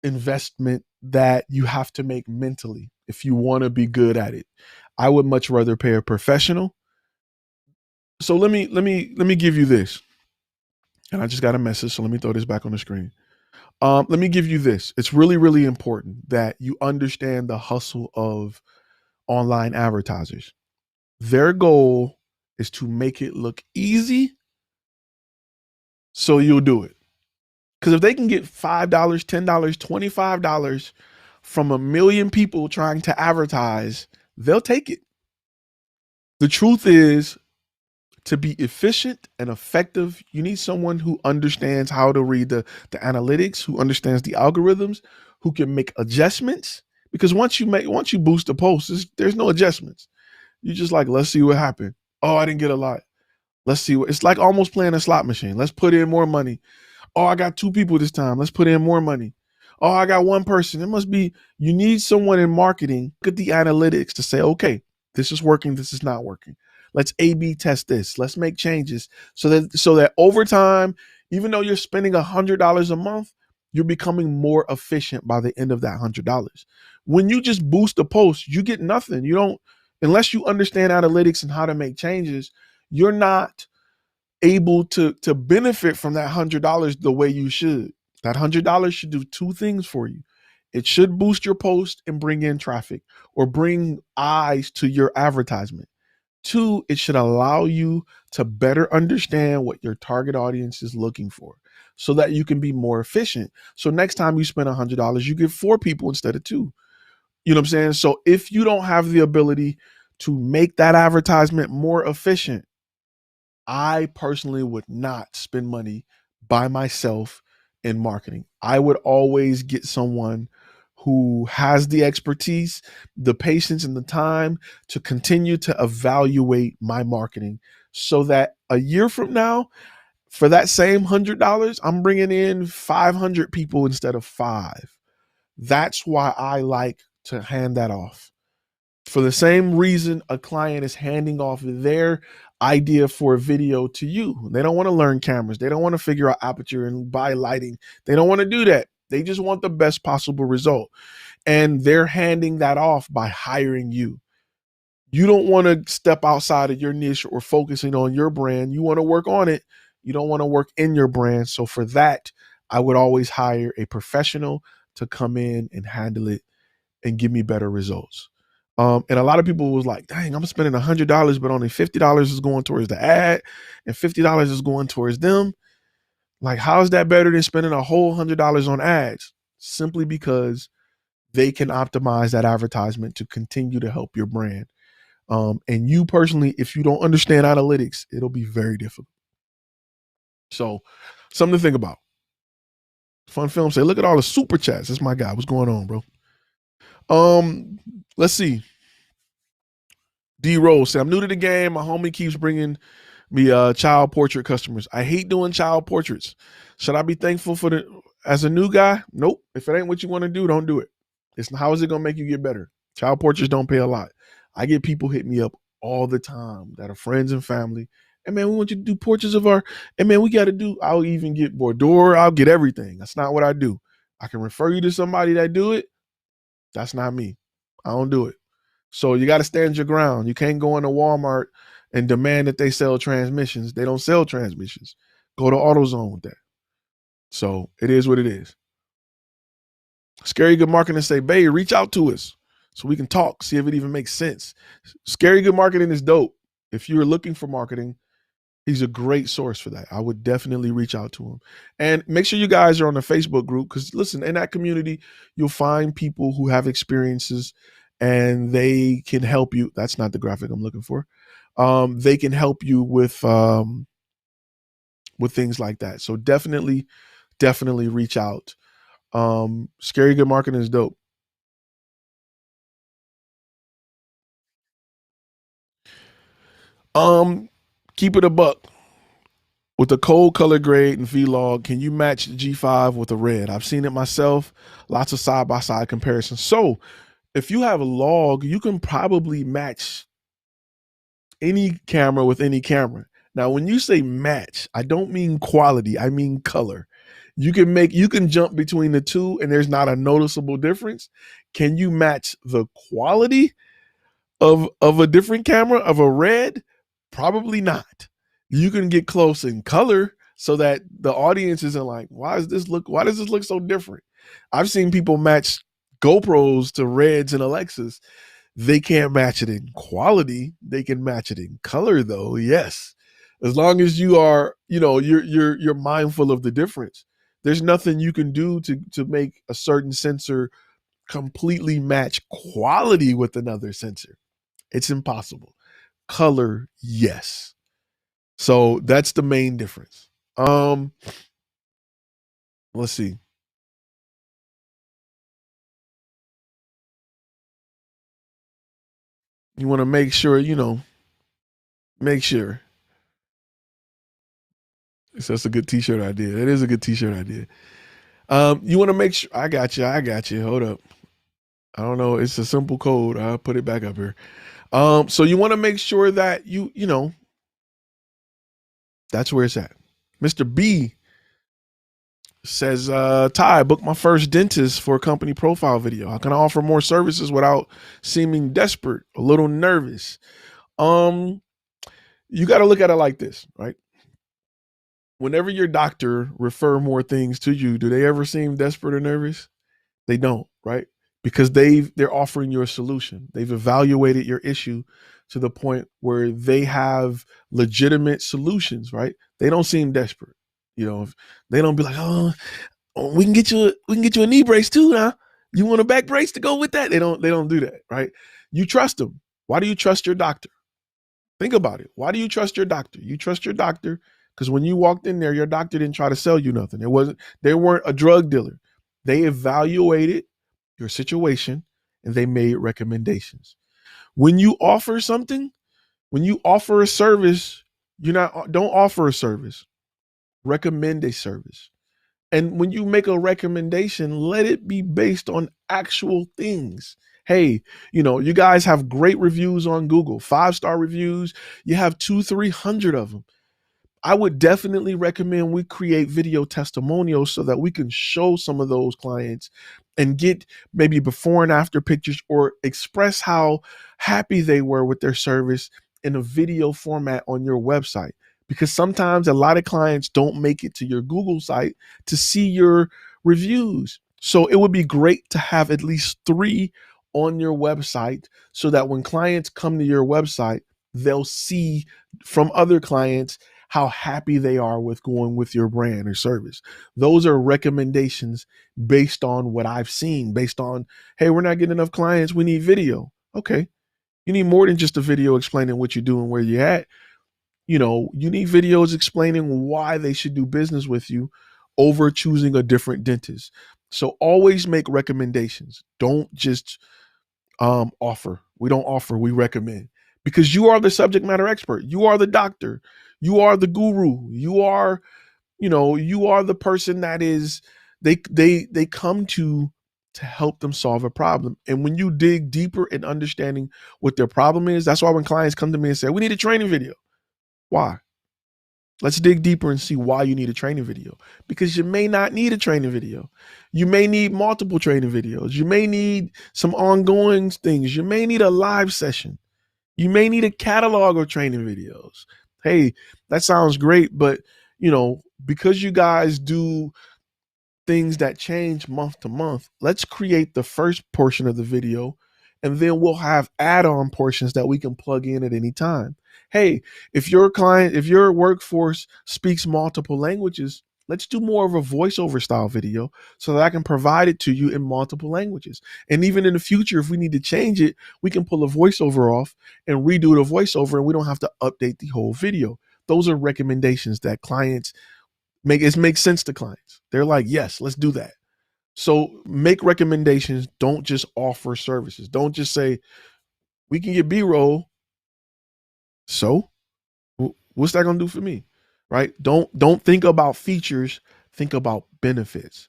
investment that you have to make mentally if you want to be good at it. I would much rather pay a professional. So let me give you this. And I just got a message, so let me throw this back on the screen. Let me give you this. It's really, really important that you understand the hustle of online advertisers. Their goal is to make it look easy, so you'll do it. Because if they can get $5, $10, $25 from a million people trying to advertise, they'll take it. The truth is, to be efficient and effective, you need someone who understands how to read the analytics, who understands the algorithms, who can make adjustments. Because once you boost a post, there's no adjustments. You just like, let's see what happened. Oh, I didn't get a lot. Let's see what it's like, almost playing a slot machine. Let's put in more money. Oh, I got 2 people this time. Let's put in more money. Oh, I got 1 person. It must be, you need someone in marketing, look at the analytics to say, okay, this is working, this is not working. Let's A/B test this. Let's make changes so that over time, even though you're spending $100 a month, you're becoming more efficient by the end of that $100. When you just boost a post, you get nothing. You don't, unless you understand analytics and how to make changes, you're not able to benefit from that $100 the way you should. That $100 should do 2 things for you. It should boost your post and bring in traffic or bring eyes to your advertisement. 2, it should allow you to better understand what your target audience is looking for so that you can be more efficient. So next time you spend $100, you get 4 people instead of 2. You know what I'm saying? So if you don't have the ability to make that advertisement more efficient, I personally would not spend money by myself in marketing. I would always get someone who has the expertise, the patience, and the time to continue to evaluate my marketing so that a year from now, for that same $100, I'm bringing in 500 people instead of 5. That's why I like to hand that off. For the same reason a client is handing off their idea for a video to you. They don't want to learn cameras. They don't want to figure out aperture and buy lighting. They don't want to do that. They just want the best possible result. And they're handing that off by hiring you. You don't want to step outside of your niche or focusing on your brand. You want to work on it. You don't want to work in your brand. So for that, I would always hire a professional to come in and handle it and give me better results. And a lot of people was like, dang, I'm spending $100, but only $50 is going towards the ad and $50 is going towards them. Like, how is that better than spending a whole $100 on ads? Simply because they can optimize that advertisement to continue to help your brand. And you personally, if you don't understand analytics, it'll be very difficult. So something to think about. Fun Film say, look at all the super chats. That's my guy. What's going on, bro? Let's see. D Rose said, I'm new to the game. My homie keeps bringing me child portrait customers. I hate doing child portraits. Should I be thankful for as a new guy? Nope. If it ain't what you want to do, don't do it. How is it going to make you get better? Child portraits don't pay a lot. I get people hit me up all the time that are friends and family. And man, we want you to do portraits of our, and man, I'll even get Bordeaux. I'll get everything. That's not what I do. I can refer you to somebody that do it. That's not me. I don't do it. So you got to stand your ground. You can't go into Walmart and demand that they sell transmissions. They don't sell transmissions. Go to AutoZone with that. So it is what it is. Scary Good Marketing say, Bay, reach out to us. so we can talk, see if it even makes sense. Scary Good Marketing is dope. If you're looking for marketing, he's a great source for that. I would definitely reach out to him. And make sure you guys are on the Facebook group, because listen, in that community, you'll find people who have experiences and they can help you. That's not the graphic I'm looking for. They can help you with things like that. So definitely reach out. Scary Good Marketing is dope. Keep it a buck. With the cold color grade and V-Log, can you match the G5 with a red? I've seen it myself. Lots of side-by-side comparisons. So if you have a log, you can probably match any camera with any camera. Now, when you say match, I don't mean quality, I mean color. You can jump between the two and there's not a noticeable difference. Can you match the quality of a different camera, of a red? Probably not. You can get close in color so that the audience isn't like, why does this look so different? I've seen people match GoPros to reds and Alexas. They can't match it in quality. They can match it in color though. Yes. As long as you are, you're mindful of the difference. There's nothing you can do to make a certain sensor completely match quality with another sensor. It's impossible. Color, yes. So that's the main difference. Let's see. You want to make sure, make sure. So that's a good t-shirt idea. That is a good t-shirt idea. You want to make sure. I got you. Hold up. I don't know. It's a simple code. I'll put it back up here. So you want to make sure that that's where it's at. Mr. B says, Ty, book my first dentist for a company profile video. How can I offer more services without seeming desperate, a little nervous? You got to look at it like this, right? Whenever your doctor refer more things to you, do they ever seem desperate or nervous? They don't, right? Because they're offering you a solution. They've evaluated your issue to the point where they have legitimate solutions, right? They don't seem desperate. They don't be like, oh, we can get you a knee brace too, huh? You want a back brace to go with that? They don't do that, right? You trust them. Why do you trust your doctor? Think about it. Why do you trust your doctor? You trust your doctor because when you walked in there, your doctor didn't try to sell you nothing. They weren't a drug dealer. They evaluated your situation and they made recommendations. When you offer something, when you offer a service, don't offer a service. Recommend a service. And when you make a recommendation, let it be based on actual things. Hey, you guys have great reviews on Google, 5-star reviews. You have 200-300 of them. I would definitely recommend we create video testimonials so that we can show some of those clients and get maybe before and after pictures or express how happy they were with their service in a video format on your website. Because sometimes a lot of clients don't make it to your Google site to see your reviews. So it would be great to have at least 3 on your website so that when clients come to your website, they'll see from other clients how happy they are with going with your brand or service. Those are recommendations based on what I've seen, based on, hey, we're not getting enough clients. We need video. Okay. You need more than just a video explaining what you do and where you're at. You need videos explaining why they should do business with you over choosing a different dentist. So always make recommendations. Don't just offer. We don't offer, we recommend. Because you are the subject matter expert. You are the doctor. You are the guru. You are the person that is they come to help them solve a problem. And when you dig deeper in understanding what their problem is, that's why when clients come to me and say, we need a training video. Why? Let's dig deeper and see why you need a training video. Because you may not need a training video. You may need multiple training videos. You may need some ongoing things. You may need a live session. You may need a catalog of training videos. Hey, that sounds great, but because you guys do things that change month to month, let's create the first portion of the video And then we'll have add-on portions that we can plug in at any time. Hey, if your workforce speaks multiple languages, let's do more of a voiceover style video so that I can provide it to you in multiple languages. And even in the future, if we need to change it, we can pull a voiceover off and redo the voiceover, and we don't have to update the whole video. Those are recommendations that clients make. It makes sense to clients. They're like, yes, let's do that. So make recommendations. Don't just offer services. Don't just say, we can get B-roll. So what's that going to do for me? Right? Don't think about features, think about benefits.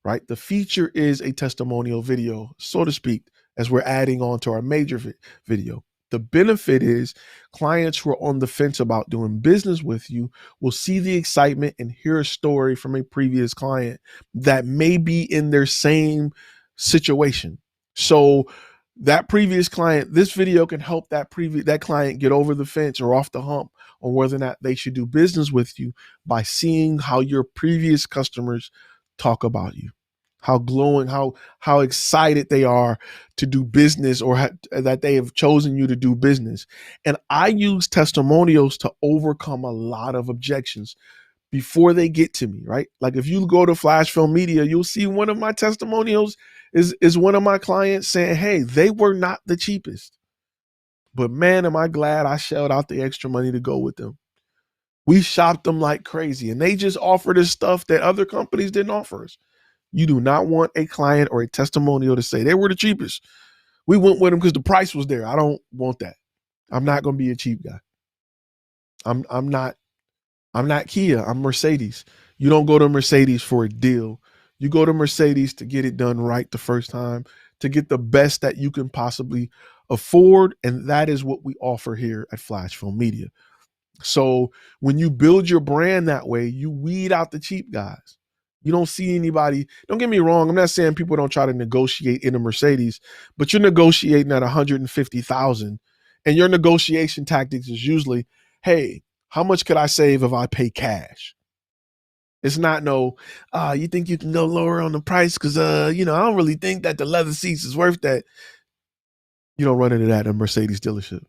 Right? The feature is a testimonial video, so to speak, as we're adding on to our major video. The benefit is clients who are on the fence about doing business with you will see the excitement and hear a story from a previous client that may be in their same situation. So that previous client, this video can help that client get over the fence or off the hump on whether or not they should do business with you by seeing how your previous customers talk about you, how glowing, how excited they are to do business, or that they have chosen you to do business. And I use testimonials to overcome a lot of objections before they get to me, right? Like if you go to Flash Film Media, you'll see one of my testimonials is one of my clients saying, hey, they were not the cheapest, but man, am I glad I shelled out the extra money to go with them. We shopped them like crazy, and they just offered us stuff that other companies didn't offer us. You do not want a client or a testimonial to say they were the cheapest. We went with them because the price was there. I don't want that. I'm not going to be a cheap guy. I'm not Kia. I'm Mercedes. You don't go to Mercedes for a deal. You go to Mercedes to get it done right the first time, to get the best that you can possibly afford. And that is what we offer here at Flash Film Media. So when you build your brand that way, you weed out the cheap guys. You don't see anybody. Don't get me wrong. I'm not saying people don't try to negotiate in a Mercedes, but you're negotiating at 150,000, and your negotiation tactics is usually, hey, how much could I save if I pay cash? It's not no, you think you can go lower on the price because, I don't really think that the leather seats is worth that. You don't run into that in a Mercedes dealership.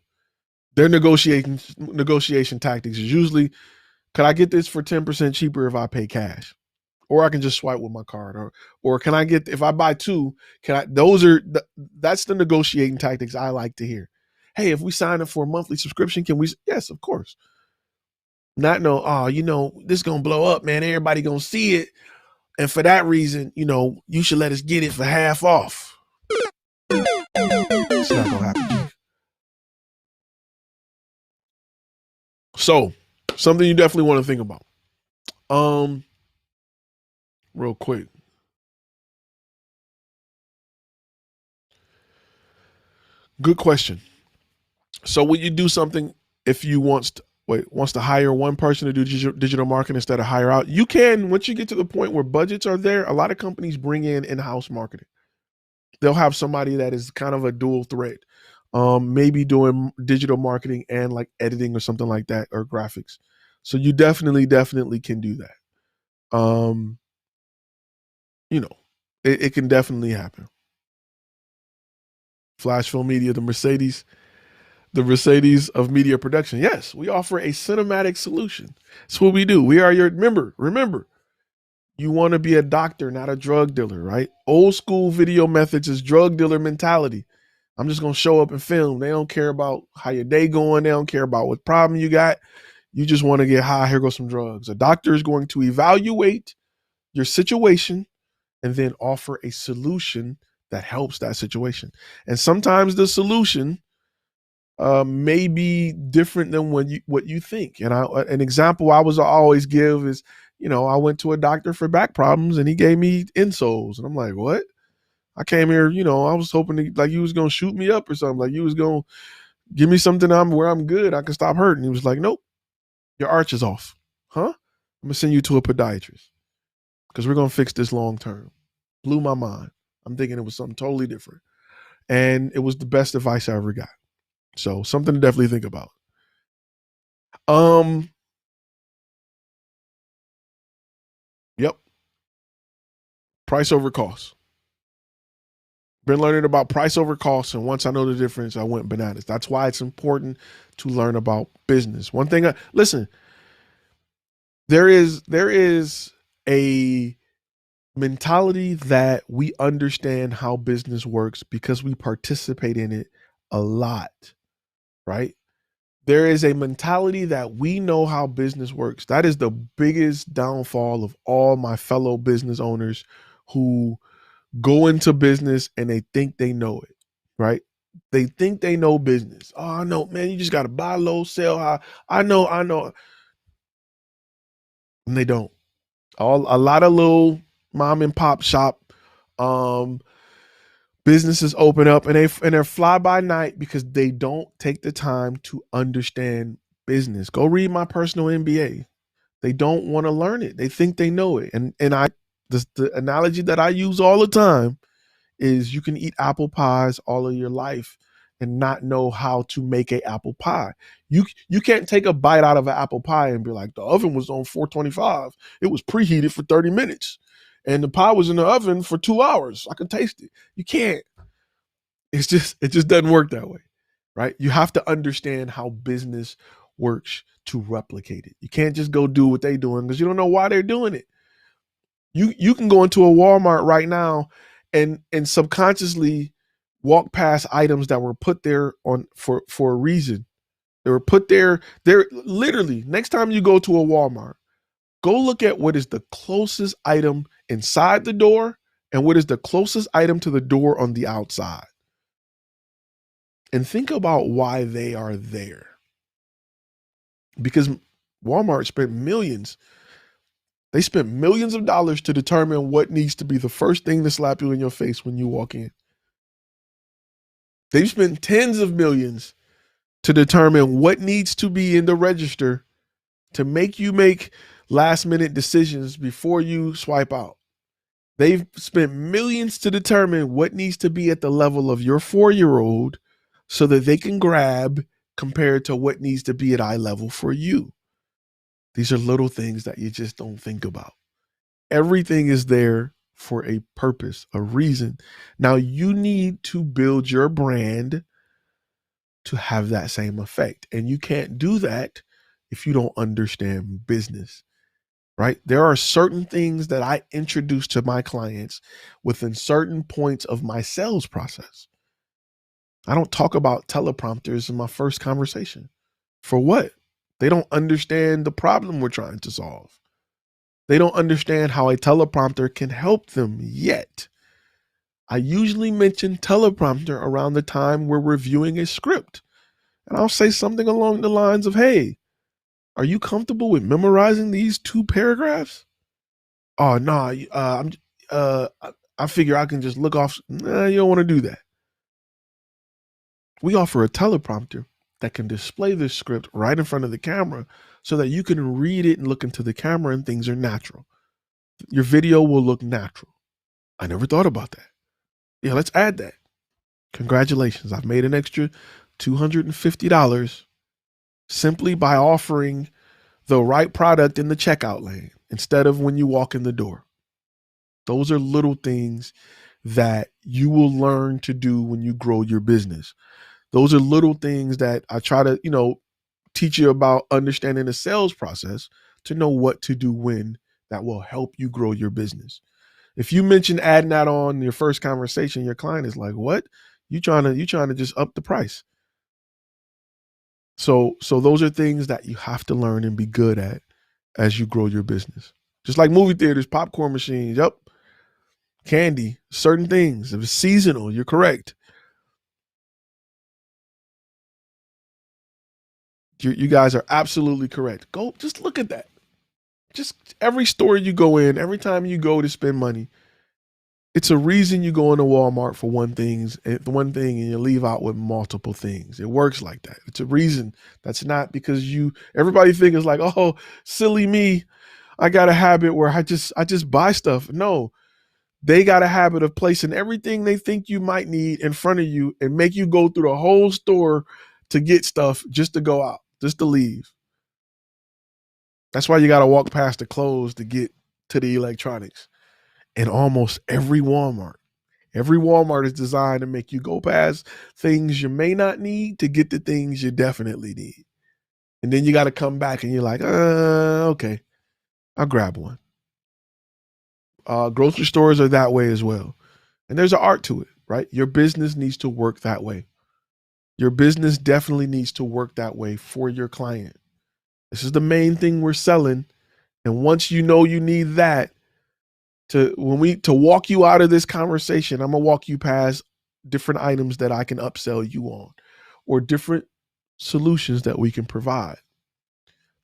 Their negotiation tactics is usually, could I get this for 10% cheaper if I pay cash? Or I can just swipe with my card, or can I get, if I buy two, that's the negotiating tactics I like to hear. Hey, if we sign up for a monthly subscription, can we? Yes, of course. Not no, this gonna blow up, man. Everybody gonna see it. And for that reason, you should let us get it for half off. It's not gonna happen. So, something you definitely want to think about. Real quick. Good question. So when you do something, if you wants to hire one person to do digital marketing instead of hire out, you can. Once you get to the point where budgets are there, a lot of companies bring in-house marketing. They'll have somebody that is kind of a dual threat, maybe doing digital marketing and like editing or something like that, or graphics. So you definitely can do that. It can definitely happen. Flash Film Media, the Mercedes of media production. Yes, we offer a cinematic solution. That's what we do. We are your, remember, you want to be a doctor, not a drug dealer, right? Old school video methods is drug dealer mentality. I'm just going to show up and film. They don't care about how your day going. They don't care about what problem you got. You just want to get high. Here goes some drugs. A doctor is going to evaluate your situation and then offer a solution that helps that situation. And sometimes the solution may be different than what you think. And an example I always give is, I went to a doctor for back problems and he gave me insoles, and I'm like, what? I came here, I was hoping like you was gonna shoot me up or something, like you was gonna give me something where I'm good, I can stop hurting. He was like, nope, your arch is off. Huh? I'm gonna send you to a podiatrist because we're gonna fix this long term. Blew my mind. I'm thinking it was something totally different, and it was the best advice I ever got. So something to definitely think about. Yep. Price over cost. Been learning about price over cost, and once I know the difference, I went bananas. That's why it's important to learn about business. One thing, listen, there is a mentality that we understand how business works because we participate in it a lot, right? There is a mentality that we know how business works. That is the biggest downfall of all my fellow business owners who go into business and they think they know it, right? They think they know business. Oh, I know, man, you just got to buy low, sell high. I know. And they don't. A lot of little mom and pop shop um businesses open up and they're fly by night because they don't take the time to understand business. Go read my personal MBA. They don't want to learn it. They think they know it. And the analogy that I use all the time is you can eat apple pies all of your life and not know how to make a apple pie. You can't take a bite out of an apple pie and be like, the oven was on 425. It was preheated for 30 minutes. And the pie was in the oven for 2 hours. I can taste it. You can't. It just doesn't work that way. Right? You have to understand how business works to replicate it. You can't just go do what they're doing because you don't know why they're doing it. You can go into a Walmart right now and subconsciously walk past items that were put there on for a reason. They were put there. They're literally, next time you go to a Walmart, go look at what is the closest item inside the door and what is the closest item to the door on the outside. And think about why they are there. Because Walmart spent millions. They spent millions of dollars to determine what needs to be the first thing to slap you in your face when you walk in. They've spent tens of millions to determine what needs to be in the register to make you make last minute decisions before you swipe out. They've spent millions to determine what needs to be at the level of your 4-year-old so that they can grab compared to what needs to be at eye level for you. These are little things that you just don't think about. Everything is there for a purpose, a reason. Now you need to build your brand to have that same effect. And you can't do that if you don't understand business, right? There are certain things that I introduce to my clients within certain points of my sales process. I don't talk about teleprompters in my first conversation. For what? They don't understand the problem we're trying to solve. They don't understand how a teleprompter can help them yet. I usually mention teleprompter around the time we're reviewing a script. And I'll say something along the lines of, hey, are you comfortable with memorizing these 2 paragraphs? Oh, no, I figure I can just look off. Nah, you don't want to do that. We offer a teleprompter that can display this script right in front of the camera so that you can read it and look into the camera and things are natural. Your video will look natural. I never thought about that. Yeah, let's add that. Congratulations. I've made an extra $250 simply by offering the right product in the checkout lane instead of when you walk in the door. Those are little things that you will learn to do when you grow your business. Those are little things that I try to, teach you about understanding the sales process to know what to do when that will help you grow your business. If you mention adding that on your first conversation, your client is like, what? You trying to just up the price. So those are things that you have to learn and be good at as you grow your business. Just like movie theaters, popcorn machines, yep, candy, certain things. If it's seasonal, you're correct. You guys are absolutely correct. Go just look at that. Just every store you go in, every time you go to spend money, it's a reason you go into Walmart for one thing and you leave out with multiple things. It works like that. It's a reason. That's not because everybody thinks like, oh, silly me. I got a habit where I just buy stuff. No, they got a habit of placing everything they think you might need in front of you and make you go through the whole store to get stuff just to go out, just to leave. That's why you got to walk past the clothes to get to the electronics. In almost every Walmart, Every Walmart is designed to make you go past things you may not need to get the things you definitely need. And then you got to come back and you're like, okay, I'll grab one. Grocery stores are that way as well. And there's an art to it, right? Your business needs to work that way. Your business definitely needs to work that way for your client. This is the main thing we're selling. And once you know you need that, to walk you out of this conversation, I'm gonna walk you past different items that I can upsell you on, or different solutions that we can provide.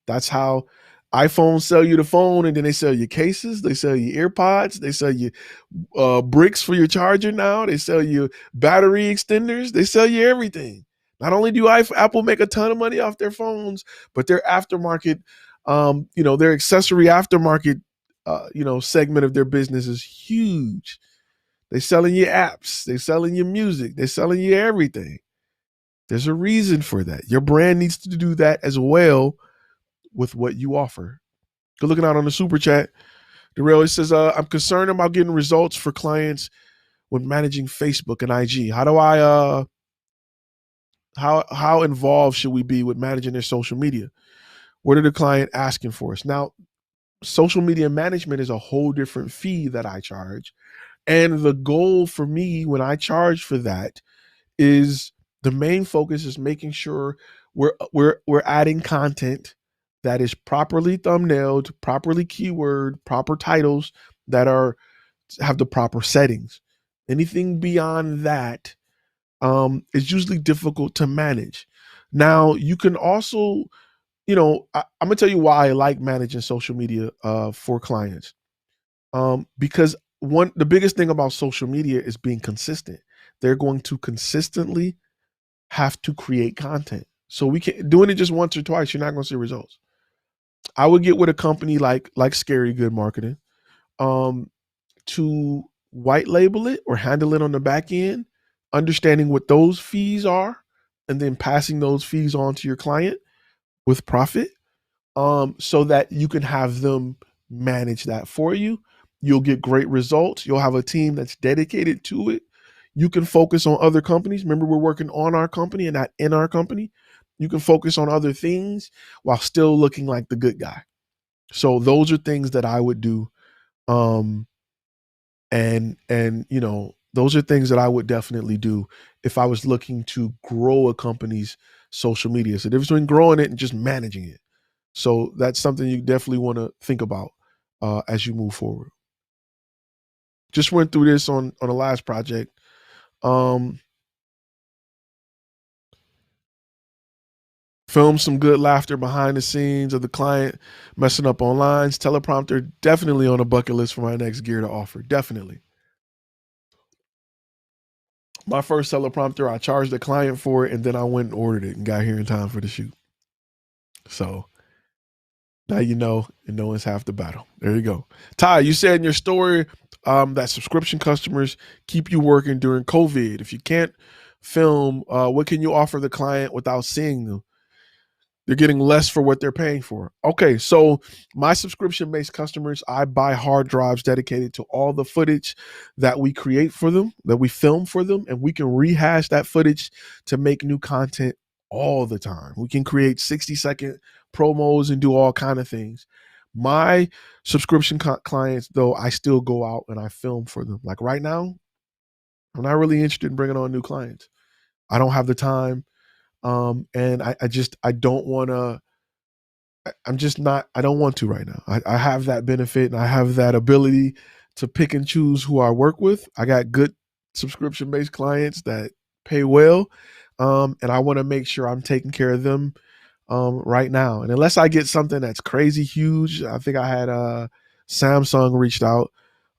That's how iPhones sell you the phone, and then they sell you cases, they sell you earpods, they sell you bricks for your charger. Now they sell you battery extenders, they sell you everything. Not only do Apple make a ton of money off their phones, but their aftermarket, their accessory aftermarket, segment of their business is huge. They're selling you apps, they're selling you music, they're selling you everything. There's a reason for that. Your brand needs to do that as well with what you offer. Good looking out on the super chat. Darrell says, I'm concerned about getting results for clients when managing Facebook and IG. How do I how involved should we be with managing their social media? What are the client asking for us? Now, social media management is a whole different fee that I charge. And the goal for me when I charge for that is the main focus is making sure we're adding content that is properly thumbnailed, properly keyword, proper titles that have the proper settings. Anything beyond that is usually difficult to manage. Now, you can also, I'm gonna tell you why I like managing social media for clients. Because the biggest thing about social media is being consistent. They're going to consistently have to create content. So we can't doing it just once or twice, you're not going to see results. I would get with a company like Scary Good Marketing to white label it or handle it on the back end, understanding what those fees are, and then passing those fees on to your client with profit, so that you can have them manage that for you. You'll get great results. You'll have a team that's dedicated to it. You can focus on other companies. Remember, we're working on our company and not in our company. You can focus on other things while still looking like the good guy. So those are things that I would do. And those are things that I would definitely do if I was looking to grow a company's social media. So the difference between growing it and just managing it. So that's something you definitely want to think about as you move forward. Just went through this on the last project. Film some good laughter behind the scenes of the client messing up on lines. Teleprompter, definitely on a bucket list for my next gear to offer. Definitely. My first teleprompter, I charged the client for it, and then I went and ordered it and got here in time for the shoot. So now you know, and knowing's half the battle. There you go. Ty, you said in your story that subscription customers keep you working during COVID. If you can't film, what can you offer the client without seeing them? They're getting less for what they're paying for. Okay, so my subscription-based customers, I buy hard drives dedicated to all the footage that we create for them, that we film for them, and we can rehash that footage to make new content all the time. We can create 60-second promos and do all kind of things. My subscription clients, though, I still go out and I film for them. Like right now, I'm not really interested in bringing on new clients. I don't have the time. And I don't want to, I'm just not, I don't want to right now. I have that benefit and I have that ability to pick and choose who I work with. I got good subscription based clients that pay well. And I want to make sure I'm taking care of them right now. And unless I get something that's crazy huge, I think I had Samsung reached out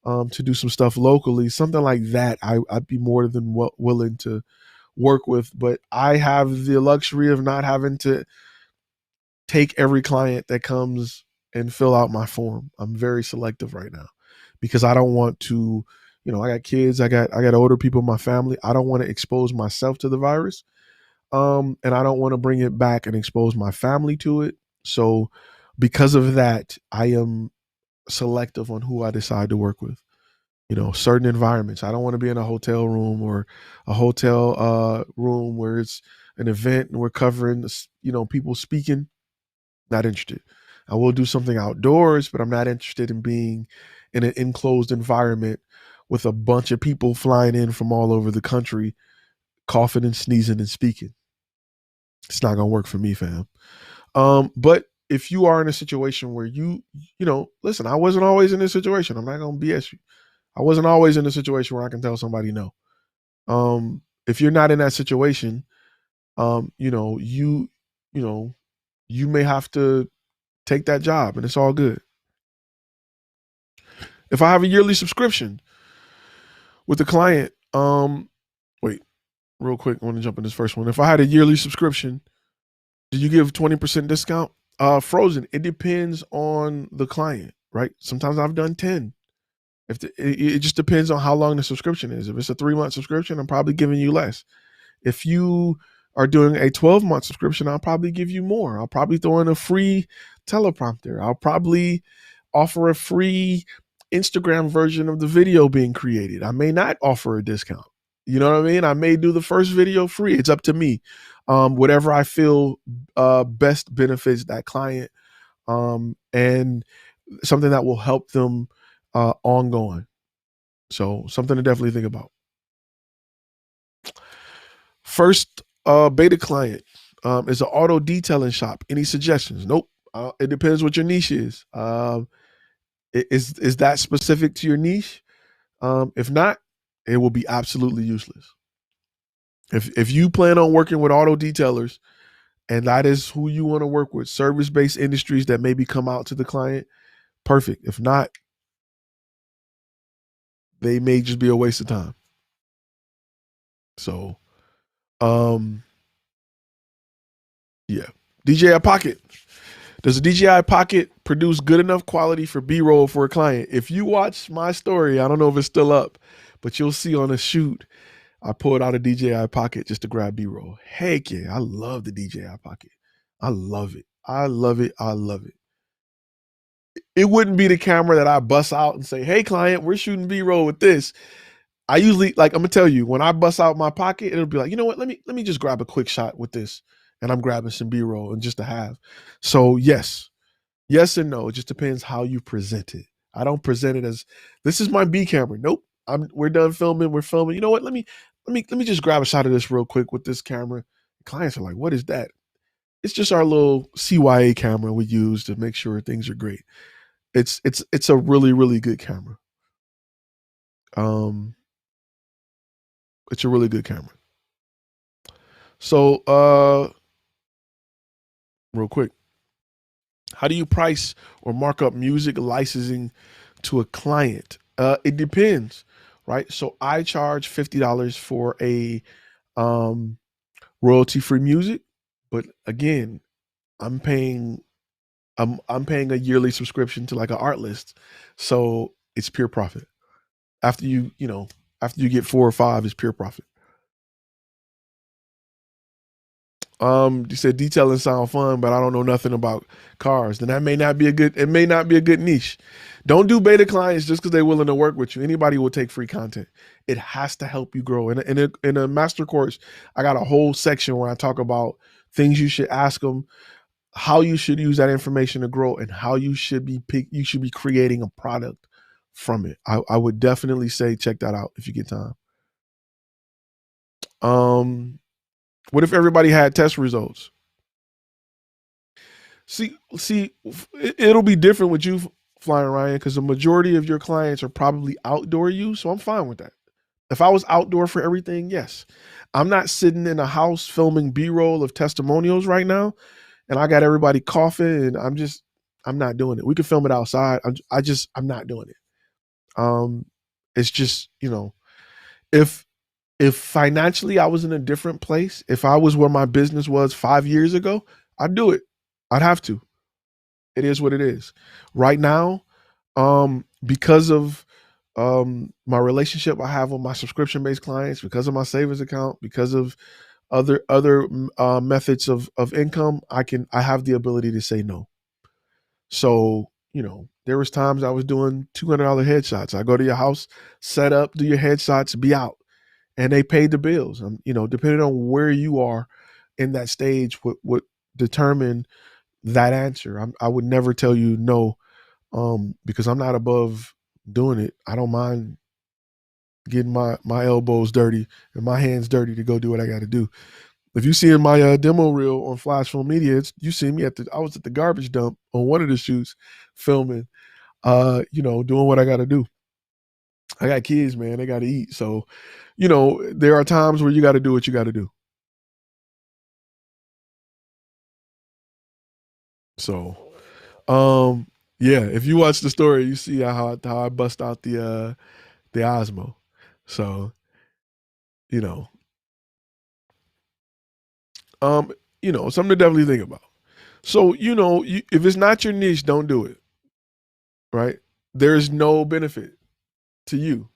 to do some stuff locally, something like that. I'd be more than willing to work with, but I have the luxury of not having to take every client that comes and fill out my form. I'm very selective right now because I don't want to, I got kids, I got older people in my family. I don't want to expose myself to the virus. And I don't want to bring it back and expose my family to it. So because of that, I am selective on who I decide to work with. certain environments. I don't want to be in a hotel room or a hotel room where it's an event and we're covering, people speaking. Not interested. I will do something outdoors, but I'm not interested in being in an enclosed environment with a bunch of people flying in from all over the country, coughing and sneezing and speaking. It's not gonna work for me, fam. But if you are in a situation where listen, I wasn't always in this situation. I'm not gonna BS you. I wasn't always in a situation where I can tell somebody no. If you're not in that situation, you may have to take that job, and it's all good. If I have a yearly subscription with the client, wait, real quick, I want to jump in this first one. If I had a yearly subscription, do you give 20% discount? Frozen. It depends on the client, right? Sometimes I've done 10. It just depends on how long the subscription is. If it's a 3-month subscription, I'm probably giving you less. If you are doing a 12-month subscription, I'll probably give you more. I'll probably throw in a free teleprompter. I'll probably offer a free Instagram version of the video being created. I may not offer a discount. You know what I mean? I may do the first video free. It's up to me. Whatever I feel best benefits that client, and something that will help them ongoing. So something to definitely think about. First beta client is an auto detailing shop. Any suggestions? Nope. It depends what your niche is. Is that specific to your niche? If not, it will be absolutely useless. If you plan on working with auto detailers and that is who you want to work with, service-based industries that maybe come out to the client, perfect. If not, they may just be a waste of time. So, yeah. DJI Pocket. Does a DJI Pocket produce good enough quality for B-roll for a client? If you watch my story, I don't know if it's still up, but you'll see on a shoot, I pulled out a DJI Pocket just to grab B-roll. Heck yeah, I love the DJI Pocket. I love it. I love it. I love it. It wouldn't be the camera that I bust out and say, hey, client, we're shooting B-roll with this. I usually, I'm gonna tell you, when I bust out my pocket, it'll be like, you know what? Let me just grab a quick shot with this, and I'm grabbing some B-roll and just to have. So yes and no. It just depends how you present it. I don't present it as this is my B camera. Nope. We're done filming. We're filming. You know what? Let me just grab a shot of this real quick with this camera. Clients are like, what is that? It's just our little CYA camera we use to make sure things are great. It's a really, really good camera. It's a really good camera. So, real quick, how do you price or mark up music licensing to a client? It depends, right? So I charge $50 for a royalty-free music, but again, I'm paying a yearly subscription to like an art list, so it's pure profit. After you get 4 or 5, it's pure profit. You said detailing sound fun, but I don't know nothing about cars. Then that may not be a good niche. Don't do beta clients just because they're willing to work with you. Anybody will take free content. It has to help you grow. In a master course, I got a whole section where I talk about things you should ask them, how you should use that information to grow, and how you should be creating a product from it. I would definitely say check that out if you get time. What if everybody had test results? See, it'll be different with you flying, Ryan, because the majority of your clients are probably outdoor use, so I'm fine with that. If I was outdoor for everything, yes. I'm not sitting in a house filming B-roll of testimonials right now, and I got everybody coughing, and I'm not doing it. We could film it outside. I'm not doing it. It's just, if financially I was in a different place, if I was where my business was 5 years ago, I'd do it. I'd have to. It is what it is. Right now, because of my relationship I have with my subscription-based clients, because of my savings account, because of other methods of income, I have the ability to say no. So, there was times I was doing $200 headshots. I go to your house, set up, do your headshots, be out. And they paid the bills. Depending on where you are in that stage would determine that answer. I would never tell you no, because I'm not above doing it. I don't mind getting my elbows dirty and my hands dirty to go do what I got to do. If you see in my demo reel on Flash Film Media, you see me I was at the garbage dump on one of the shoots filming, doing what I got to do. I got kids, man. They got to eat. So, there are times where you got to do what you got to do. So, yeah, if you watch the story, you see how I bust out the Osmo. So, something to definitely think about. So, if it's not your niche, don't do it. Right? There's no benefit to you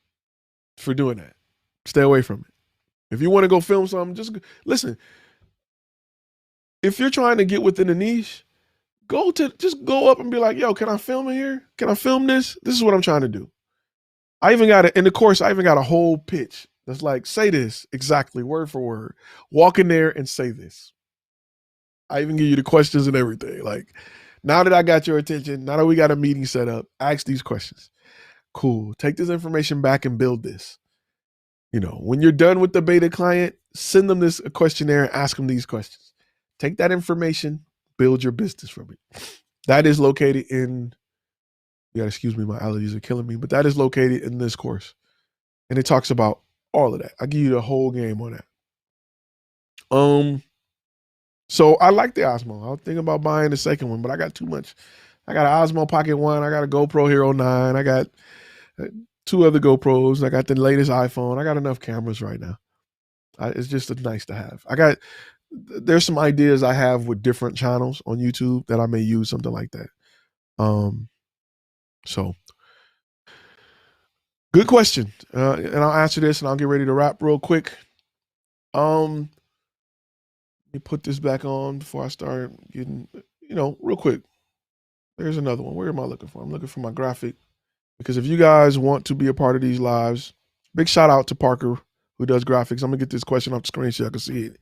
for doing that. Stay away from it. If you want to go film something, just listen. If you're trying to get within a niche, just go up and be like, yo, can I film in here? Can I film this? This is what I'm trying to do. I even got in the course, I even got a whole pitch that's like, say this exactly, word for word. Walk in there and say this. I even give you the questions and everything. Like, now that I got your attention, now that we got a meeting set up, ask these questions. Cool. Take this information back and build this. When you're done with the beta client, send them this questionnaire and ask them these questions. Take that information, build your business from it. That is located in, you gotta excuse me, my allergies are killing me, but that is located in this course. And it talks about all of that. I give you the whole game on that. So I like the Osmo. I was thinking about buying the second one, but I got too much. I got an Osmo Pocket 1. I got a GoPro Hero 9. I got 2 other GoPros. I got the latest iPhone. I got enough cameras right now. It's just nice to have. There's some ideas I have with different channels on YouTube that I may use something like that. So good question. And I'll answer this and I'll get ready to wrap real quick. Let me put this back on before I start getting, real quick. There's another one. Where am I looking for? I'm looking for my graphic. Because if you guys want to be a part of these lives, big shout out to Parker, who does graphics. I'm gonna get this question off the screen so I can see it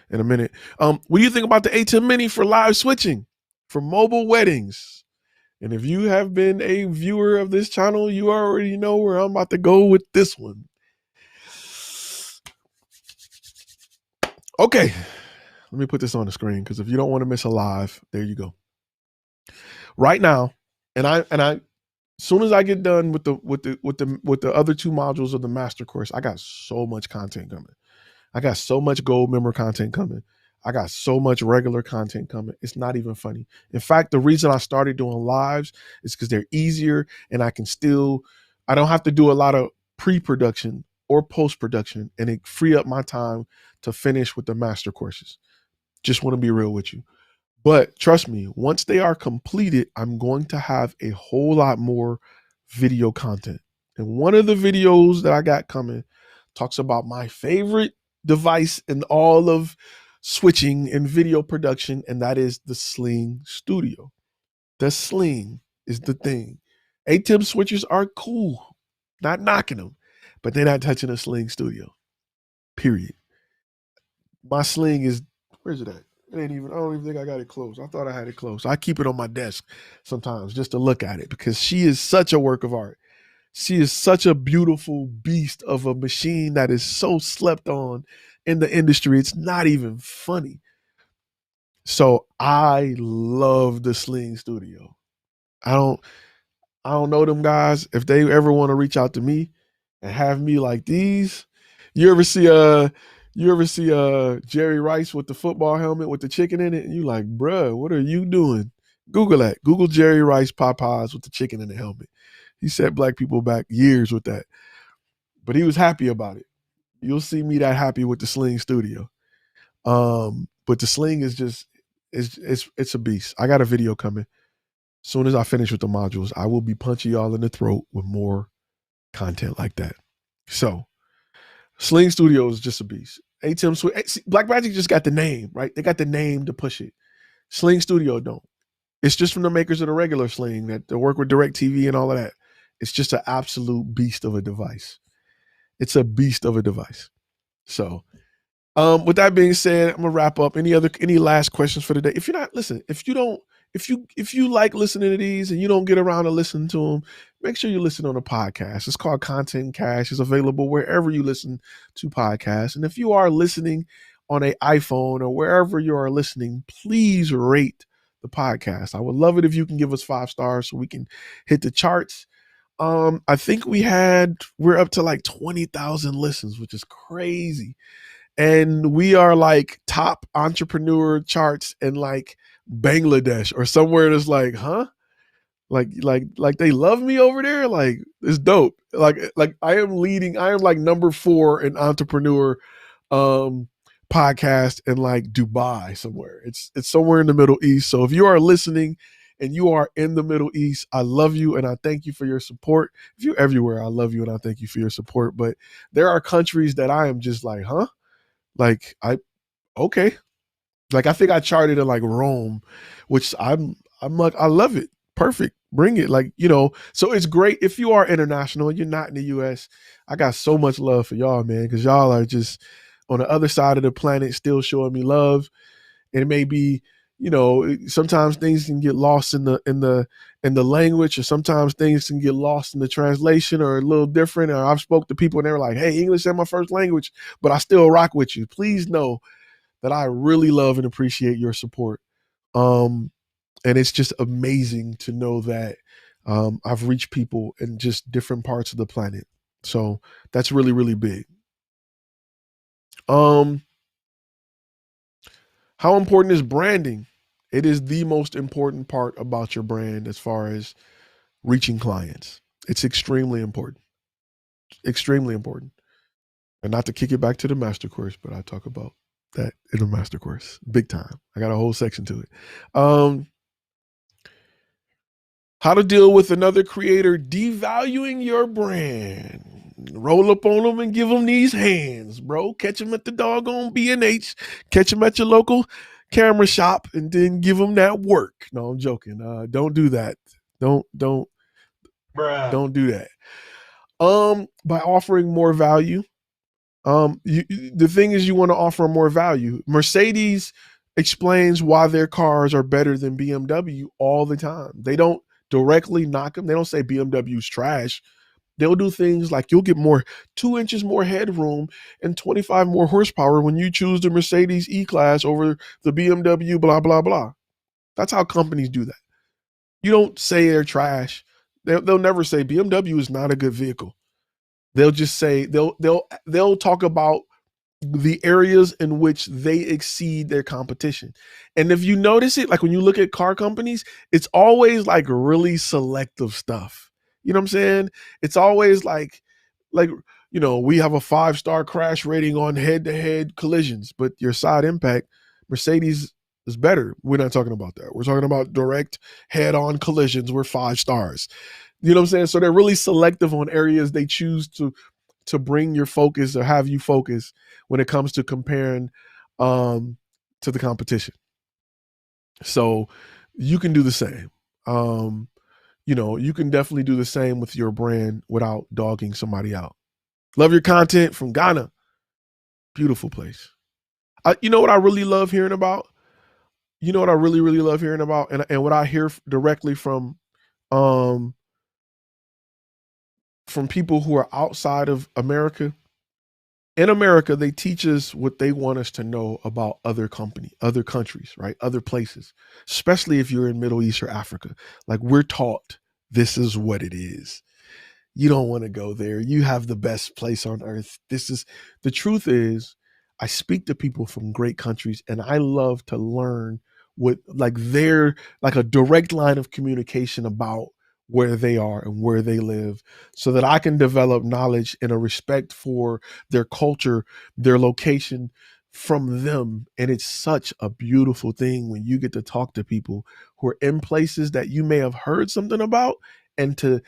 in a minute. What do you think about the ATEM Mini for live switching for mobile weddings? And if you have been a viewer of this channel, you already know where I'm about to go with this one. Okay, let me put this on the screen because if you don't want to miss a live, there you go. Right now, and I as soon as I get done with the other 2 modules of the master course, I got so much content coming. I got so much gold member content coming. I got so much regular content coming. It's not even funny. In fact, the reason I started doing lives is because they're easier and I don't have to do a lot of pre-production or post-production, and it free up my time to finish with the master courses. Just want to be real with you. But trust me, once they are completed, I'm going to have a whole lot more video content. And one of the videos that I got coming talks about my favorite device in all of switching and video production, and that is the Sling Studio. The Sling is the thing. ATEM switchers are cool, not knocking them, but they're not touching a Sling Studio, period. My Sling is, where's it at? I don't even think I got it close. I thought I had it close. I keep it on my desk sometimes just to look at it because she is such a work of art. She is such a beautiful beast of a machine that is so slept on in the industry. It's not even funny. So I love the Sling Studio. I don't know them guys. If they ever want to reach out to me and have me like these, you ever see Jerry Rice with the football helmet with the chicken in it? And you like, bruh, what are you doing? Google that. Google Jerry Rice Popeyes with the chicken in the helmet. He set black people back years with that. But he was happy about it. You'll see me that happy with the Sling Studio. But the Sling is just, it's a beast. I got a video coming. As soon as I finish with the modules, I will be punching y'all in the throat with more content like that. So Sling Studio is just a beast. ATEM Blackmagic just got the name, right? They got the name to push it. Sling Studio don't. It's just from the makers of the regular Sling that work with DirecTV and all of that. It's just an absolute beast of a device. It's a beast of a device. So, with that being said, I'm gonna wrap up. Any last questions for today? If you're not, listen, if you like listening to these and you don't get around to listen to them, make sure you listen on a podcast. It's called Content Cash. It's available wherever you listen to podcasts. And if you are listening on an iPhone or wherever you are listening, please rate the podcast. I would love it if you can give us 5 stars so we can hit the charts. I think we're up to like 20,000 listens, which is crazy. And we are like top entrepreneur charts in like Bangladesh or somewhere that's like, huh? Like they love me over there. Like it's dope. Like I am like number 4 in entrepreneur um podcast in like Dubai somewhere. It's somewhere in the Middle East. So if you are listening and you are in the Middle East, I love you and I thank you for your support. If you're everywhere, I love you and I thank you for your support. But there are countries that I am just like, huh? Like okay. Like I think I charted in like Rome, which I'm like, I love it. Perfect. Bring it. Like, so it's great if you are international and you're not in the US. I got so much love for y'all, man, because y'all are just on the other side of the planet still showing me love. And it may be, sometimes things can get lost in the language, or sometimes things can get lost in the translation or a little different. Or I've spoke to people and they were like, hey, English ain't my first language, but I still rock with you. Please know that I really love and appreciate your support. And it's just amazing to know that I've reached people in just different parts of the planet. So that's really, really big. How important is branding? It is the most important part about your brand as far as reaching clients. It's extremely important. Extremely important. And not to kick it back to the master course, but I talk about that in the master course big time. I got a whole section to it. How to deal with another creator devaluing your brand. Roll up on them and give them these hands, bro. Catch them at the doggone B&H. Catch them at your local camera shop and then give them that work. No, I'm joking. Don't do that. Don't do that. By offering more value. The thing is, you want to offer more value. Mercedes explains why their cars are better than BMW all the time. They don't directly knock them. They don't say BMW's trash. They'll do things like you'll get 2 inches more headroom and 25 more horsepower when you choose the Mercedes E-Class over the BMW, blah, blah, blah. That's how companies do that. You don't say they're trash. They'll never say BMW is not a good vehicle. They'll just say they'll talk about the areas in which they exceed their competition. And if you notice it, like when you look at car companies, it's always like really selective stuff. You know what I'm saying? It's always like, we have a 5-star crash rating on head-to-head collisions, but your side impact, Mercedes is better. We're not talking about that. We're talking about direct head-on collisions. We're 5 stars. You know what I'm saying? So they're really selective on areas they choose to bring your focus or have you focus when it comes to comparing to the competition. So you can do the same. You can definitely do the same with your brand without dogging somebody out. Love your content from Ghana. Beautiful place. You know what I really love hearing about? You know what I really, really love hearing about? And what I hear directly from people who are outside of America. In America, they teach us what they want us to know about other countries, right? Other places, especially if you're in Middle East or Africa. Like we're taught this is what it is. You don't want to go there. You have the best place on earth. The truth is, I speak to people from great countries and I love to learn what they're like a direct line of communication about where they are and where they live so that I can develop knowledge and a respect for their culture, their location from them. And it's such a beautiful thing when you get to talk to people who are in places that you may have heard something about and to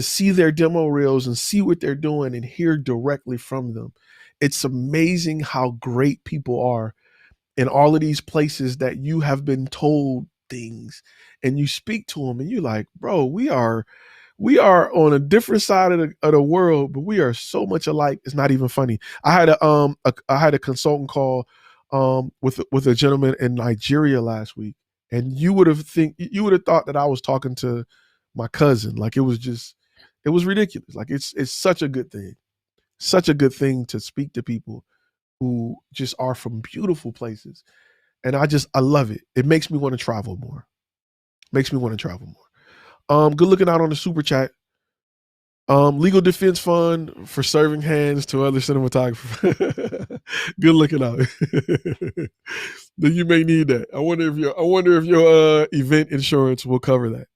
see their demo reels and see what they're doing and hear directly from them. It's amazing how great people are in all of these places that you have been told things, and you speak to them and you're like, bro, we are on a different side of the world, but we are so much alike. It's not even funny. I had a consultant call with a gentleman in Nigeria last week, and you would have thought that I was talking to my cousin. Like, it was ridiculous. Like, it's such a good thing. Such a good thing to speak to people who just are from beautiful places. And I love it. It makes me want to travel more. Makes me want to travel more. Good looking out on the super chat. Legal defense fund for serving hands to other cinematographers. Good looking out. Then you may need that. I wonder if your event insurance will cover that.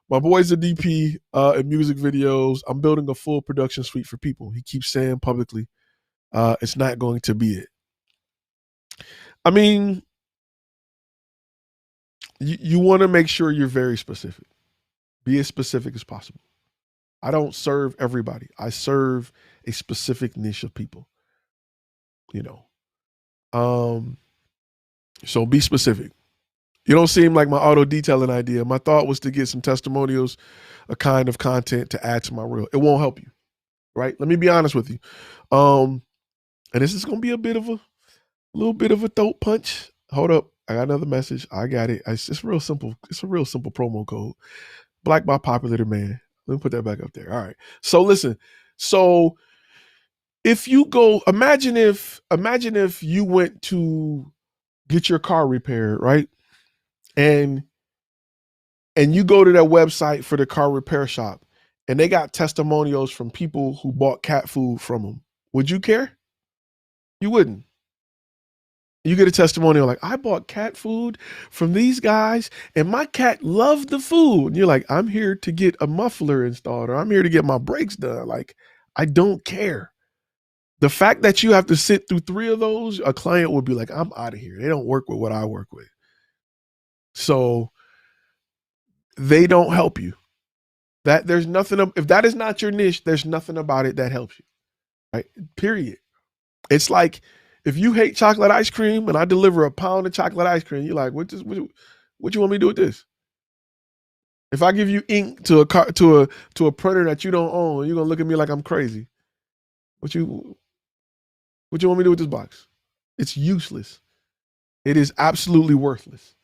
My boy's a DP in music videos. I'm building a full production suite for people. He keeps saying publicly, it's not going to be it. I mean, you want to make sure you're very specific. Be as specific as possible. I don't serve everybody. I serve a specific niche of people. You know, so be specific. You don't seem like my auto detailing idea. My thought was to get some testimonials, a kind of content to add to my reel. It won't help you, right? Let me be honest with you. And this is going to be a little bit of a throat punch. Hold up. I got another message. I got it. It's real simple. It's a real simple promo code. Black by popular demand. Let me put that back up there. All right. So listen. So if you go, imagine if you went to get your car repaired, right? And you go to their website for the car repair shop, and they got testimonials from people who bought cat food from them. Would you care? You wouldn't. You get a testimonial like, I bought cat food from these guys and my cat loved the food. And you're like, I'm here to get a muffler installed, or I'm here to get my brakes done. Like, I don't care. The fact that you have to sit through 3 of those, a client would be like, I'm out of here. They don't work with what I work with. So they don't help you. That there's nothing, if that is not your niche, there's nothing about it that helps you. Right? Period. It's like, if you hate chocolate ice cream and I deliver a pound of chocolate ice cream, you're like, what you want me to do with this? If I give you ink to a printer that you don't own, you're gonna look at me like I'm crazy. What you want me to do with this box? It's useless. It is absolutely worthless.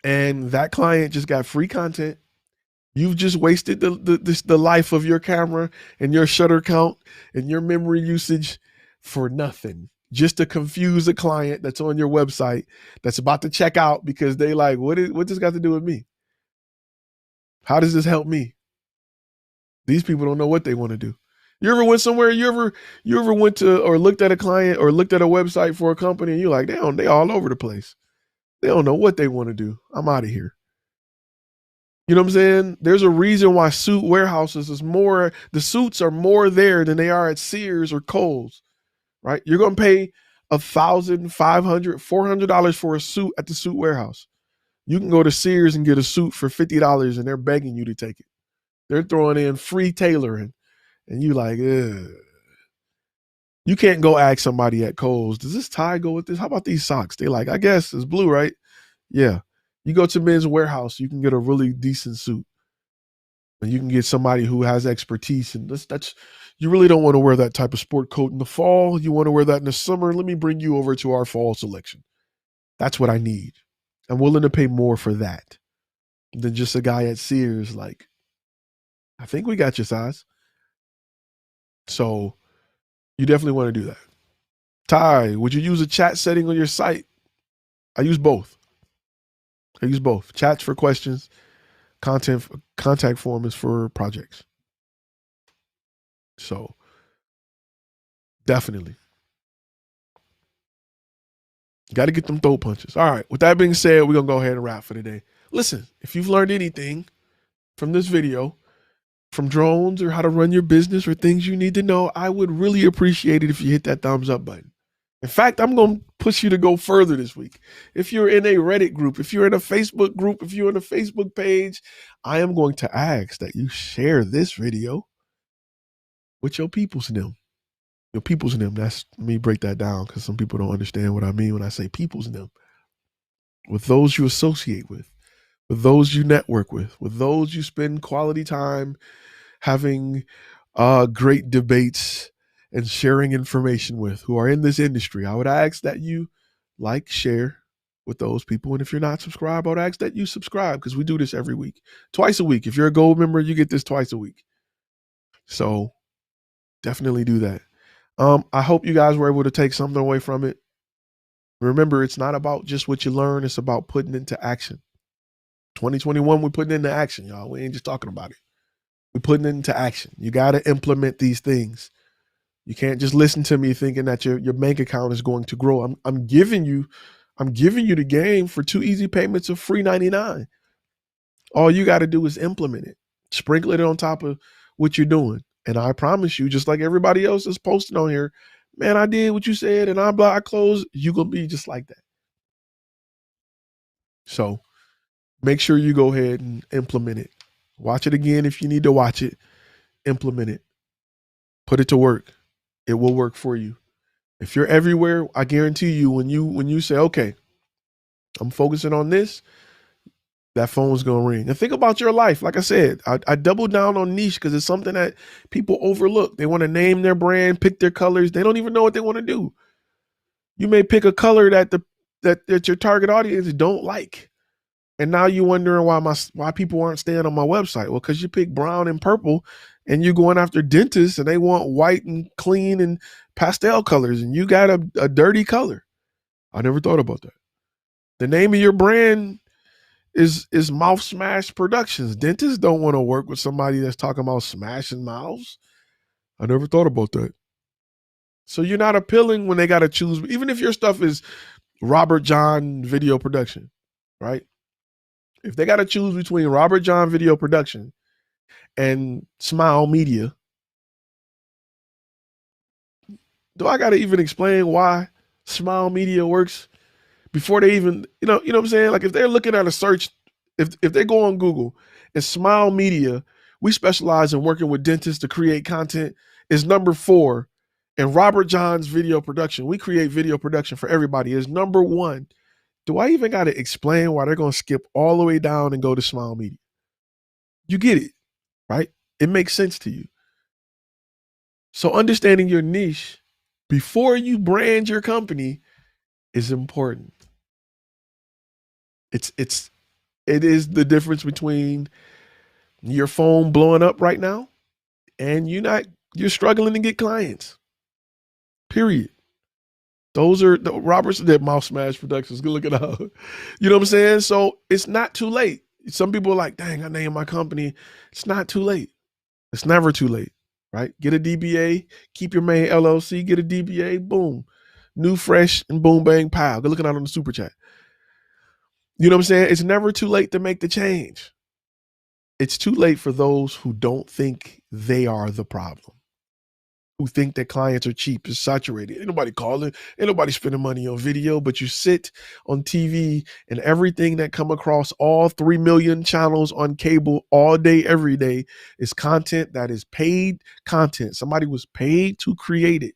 And that client just got free content. You've just wasted the life of your camera and your shutter count and your memory usage for nothing. Just to confuse a client that's on your website that's about to check out because they like, what this got to do with me? How does this help me? These people don't know what they want to do. You ever went somewhere? You ever went to or looked at a client or looked at a website for a company and you're like, they all over the place. They don't know what they want to do. I'm out of here. You know what I'm saying? There's a reason why suit warehouses the suits are more there than they are at Sears or Kohl's, right? You're going to pay $1,500, $400 for a suit at the suit warehouse. You can go to Sears and get a suit for $50 and they're begging you to take it. They're throwing in free tailoring and you like, ugh. You can't go ask somebody at Kohl's, does this tie go with this? How about these socks? They like, I guess it's blue, right? Yeah. You go to Men's Warehouse, you can get a really decent suit. And you can get somebody who has expertise. And that's you really don't want to wear that type of sport coat in the fall. You want to wear that in the summer. Let me bring you over to our fall selection. That's what I need. I'm willing to pay more for that than just a guy at Sears like, I think we got your size. So you definitely want to do that. Ty, would you use a chat setting on your site? I use both. Chats for questions, contact form is for projects. So definitely. Got to get them throat punches. All right. With that being said, we're going to go ahead and wrap for today. Listen, if you've learned anything from this video, from drones or how to run your business or things you need to know, I would really appreciate it if you hit that thumbs up button. In fact, I'm going to push you to go further this week. If you're in a Reddit group, if you're in a Facebook group, if you're on a Facebook page, I am going to ask that you share this video with your peoples in them. Your peoples in them. Let me break that down because some people don't understand what I mean when I say peoples in them. with those you associate with those you network with those you spend quality time having great debates and sharing information with who are in this industry. I would ask that you like, share with those people. And if you're not subscribed, I would ask that you subscribe because we do this every week, twice a week. If you're a gold member, you get this twice a week. So definitely do that. I hope you guys were able to take something away from it. Remember, it's not about just what you learn. It's about putting into action. 2021, we're putting into action, y'all. We ain't just talking about it. We're putting it into action. You got to implement these things. You can't just listen to me thinking that your bank account is going to grow. I'm giving you the game for 2 easy payments of free 99. All you got to do is implement it. Sprinkle it on top of what you're doing. And I promise you, just like everybody else is posting on here, man, I did what you said and I closed. You're going to be just like that. So make sure you go ahead and implement it. Watch it again if you need to watch it. Implement it. Put it to work. It will work for you. If you're everywhere, I guarantee you, when you say, okay, I'm focusing on this, that phone's going to ring. And think about your life. Like I said, I double down on niche because it's something that people overlook. They want to name their brand, pick their colors. They don't even know what they want to do. You may pick a color that that your target audience don't like. And now you're wondering why people aren't staying on my website. Well, because you pick brown and purple and you're going after dentists and they want white and clean and pastel colors and you got a dirty color. I never thought about that. The name of your brand is Mouth Smash Productions. Dentists don't want to work with somebody that's talking about smashing mouths. I never thought about that. So you're not appealing when they got to choose. Even if your stuff is Robert John Video Production, right? If they got to choose between Robert John Video Production and Smile Media, do I got to even explain why Smile Media works before they even, you know what I'm saying? Like if they're looking at a search, if they go on Google and Smile Media, we specialize in working with dentists to create content, is number 4. And Robert John's Video Production, we create video production for everybody, is number 1. Do I even got to explain why they're going to skip all the way down and go to Smile Media? You get it, right? It makes sense to you. So understanding your niche before you brand your company is important. It is the difference between your phone blowing up right now and you're struggling to get clients. Period. Those are the Robert's that Mouth Smash Productions. Good looking out. You know what I'm saying? So it's not too late. Some people are like, dang, I named my company. It's not too late. It's never too late, right? Get a DBA, keep your main LLC, get a DBA, boom. New, fresh, and boom, bang, pow. Good looking out on the super chat. You know what I'm saying? It's never too late to make the change. It's too late for those who don't think they are the problem, who think that clients are cheap, is saturated. Ain't nobody calling, ain't nobody spending money on video, but you sit on TV and everything that come across all 3 million channels on cable all day, every day is content that is paid content. Somebody was paid to create it.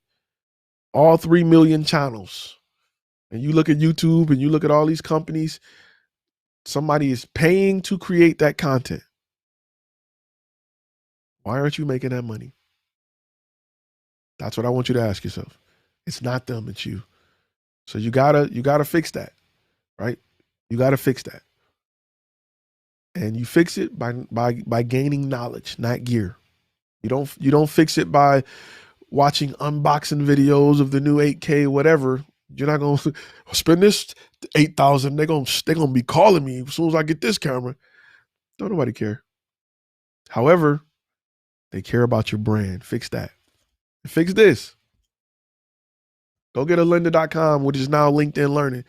All 3 million channels. And you look at YouTube and you look at all these companies, somebody is paying to create that content. Why aren't you making that money? That's what I want you to ask yourself. It's not them, it's you. So you gotta fix that, right? You gotta fix that. And you fix it by gaining knowledge, not gear. You don't fix it by watching unboxing videos of the new 8K, whatever. You're not gonna spend this 8,000. They're gonna be calling me as soon as I get this camera. Don't nobody care. However, they care about your brand. Fix that. Fix this. Go get a lynda.com, which is now LinkedIn Learning.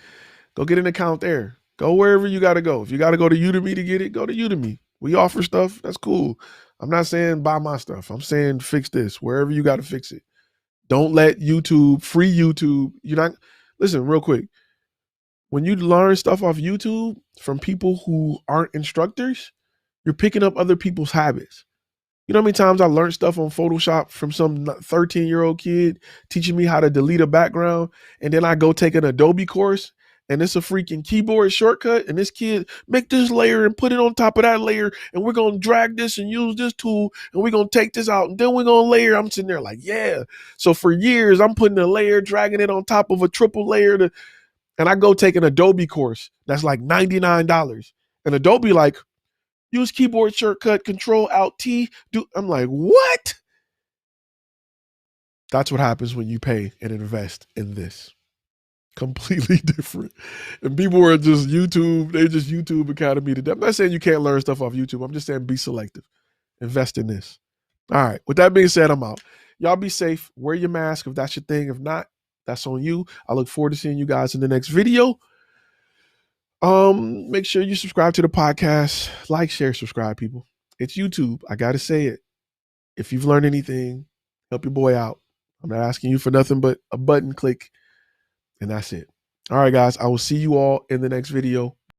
Go get an account there. Go wherever you got to go. If you got to go to Udemy to get it, go to Udemy. We offer stuff. That's cool. I'm not saying buy my stuff. I'm saying fix this wherever you got to fix it. Don't let YouTube, free YouTube. Listen, real quick. When you learn stuff off YouTube from people who aren't instructors, you're picking up other people's habits. You know how many times I learned stuff on Photoshop from some 13-year-old kid teaching me how to delete a background, and then I go take an Adobe course and it's a freaking keyboard shortcut, and this kid make this layer and put it on top of that layer, and we're gonna drag this and use this tool, and we're gonna take this out, and then we're gonna layer. I'm sitting there like, yeah. So for years, I'm putting a layer, dragging it on top of a triple layer, and I go take an Adobe course that's like $99, and Adobe like, use keyboard shortcut Control Alt T. I'm like, what? That's what happens when you pay and invest in this. Completely different. And people are just YouTube, they just YouTube Academy to death. I'm not saying you can't learn stuff off YouTube. I'm just saying be selective. Invest in this. All right. With that being said, I'm out. Y'all be safe. Wear your mask if that's your thing. If not, that's on you. I look forward to seeing you guys in the next video. Make sure you subscribe to the podcast. Like, share, subscribe, people. It's YouTube. I gotta say it. If you've learned anything, help your boy out. I'm not asking you for nothing but a button click, and that's it. All right, guys. I will see you all in the next video.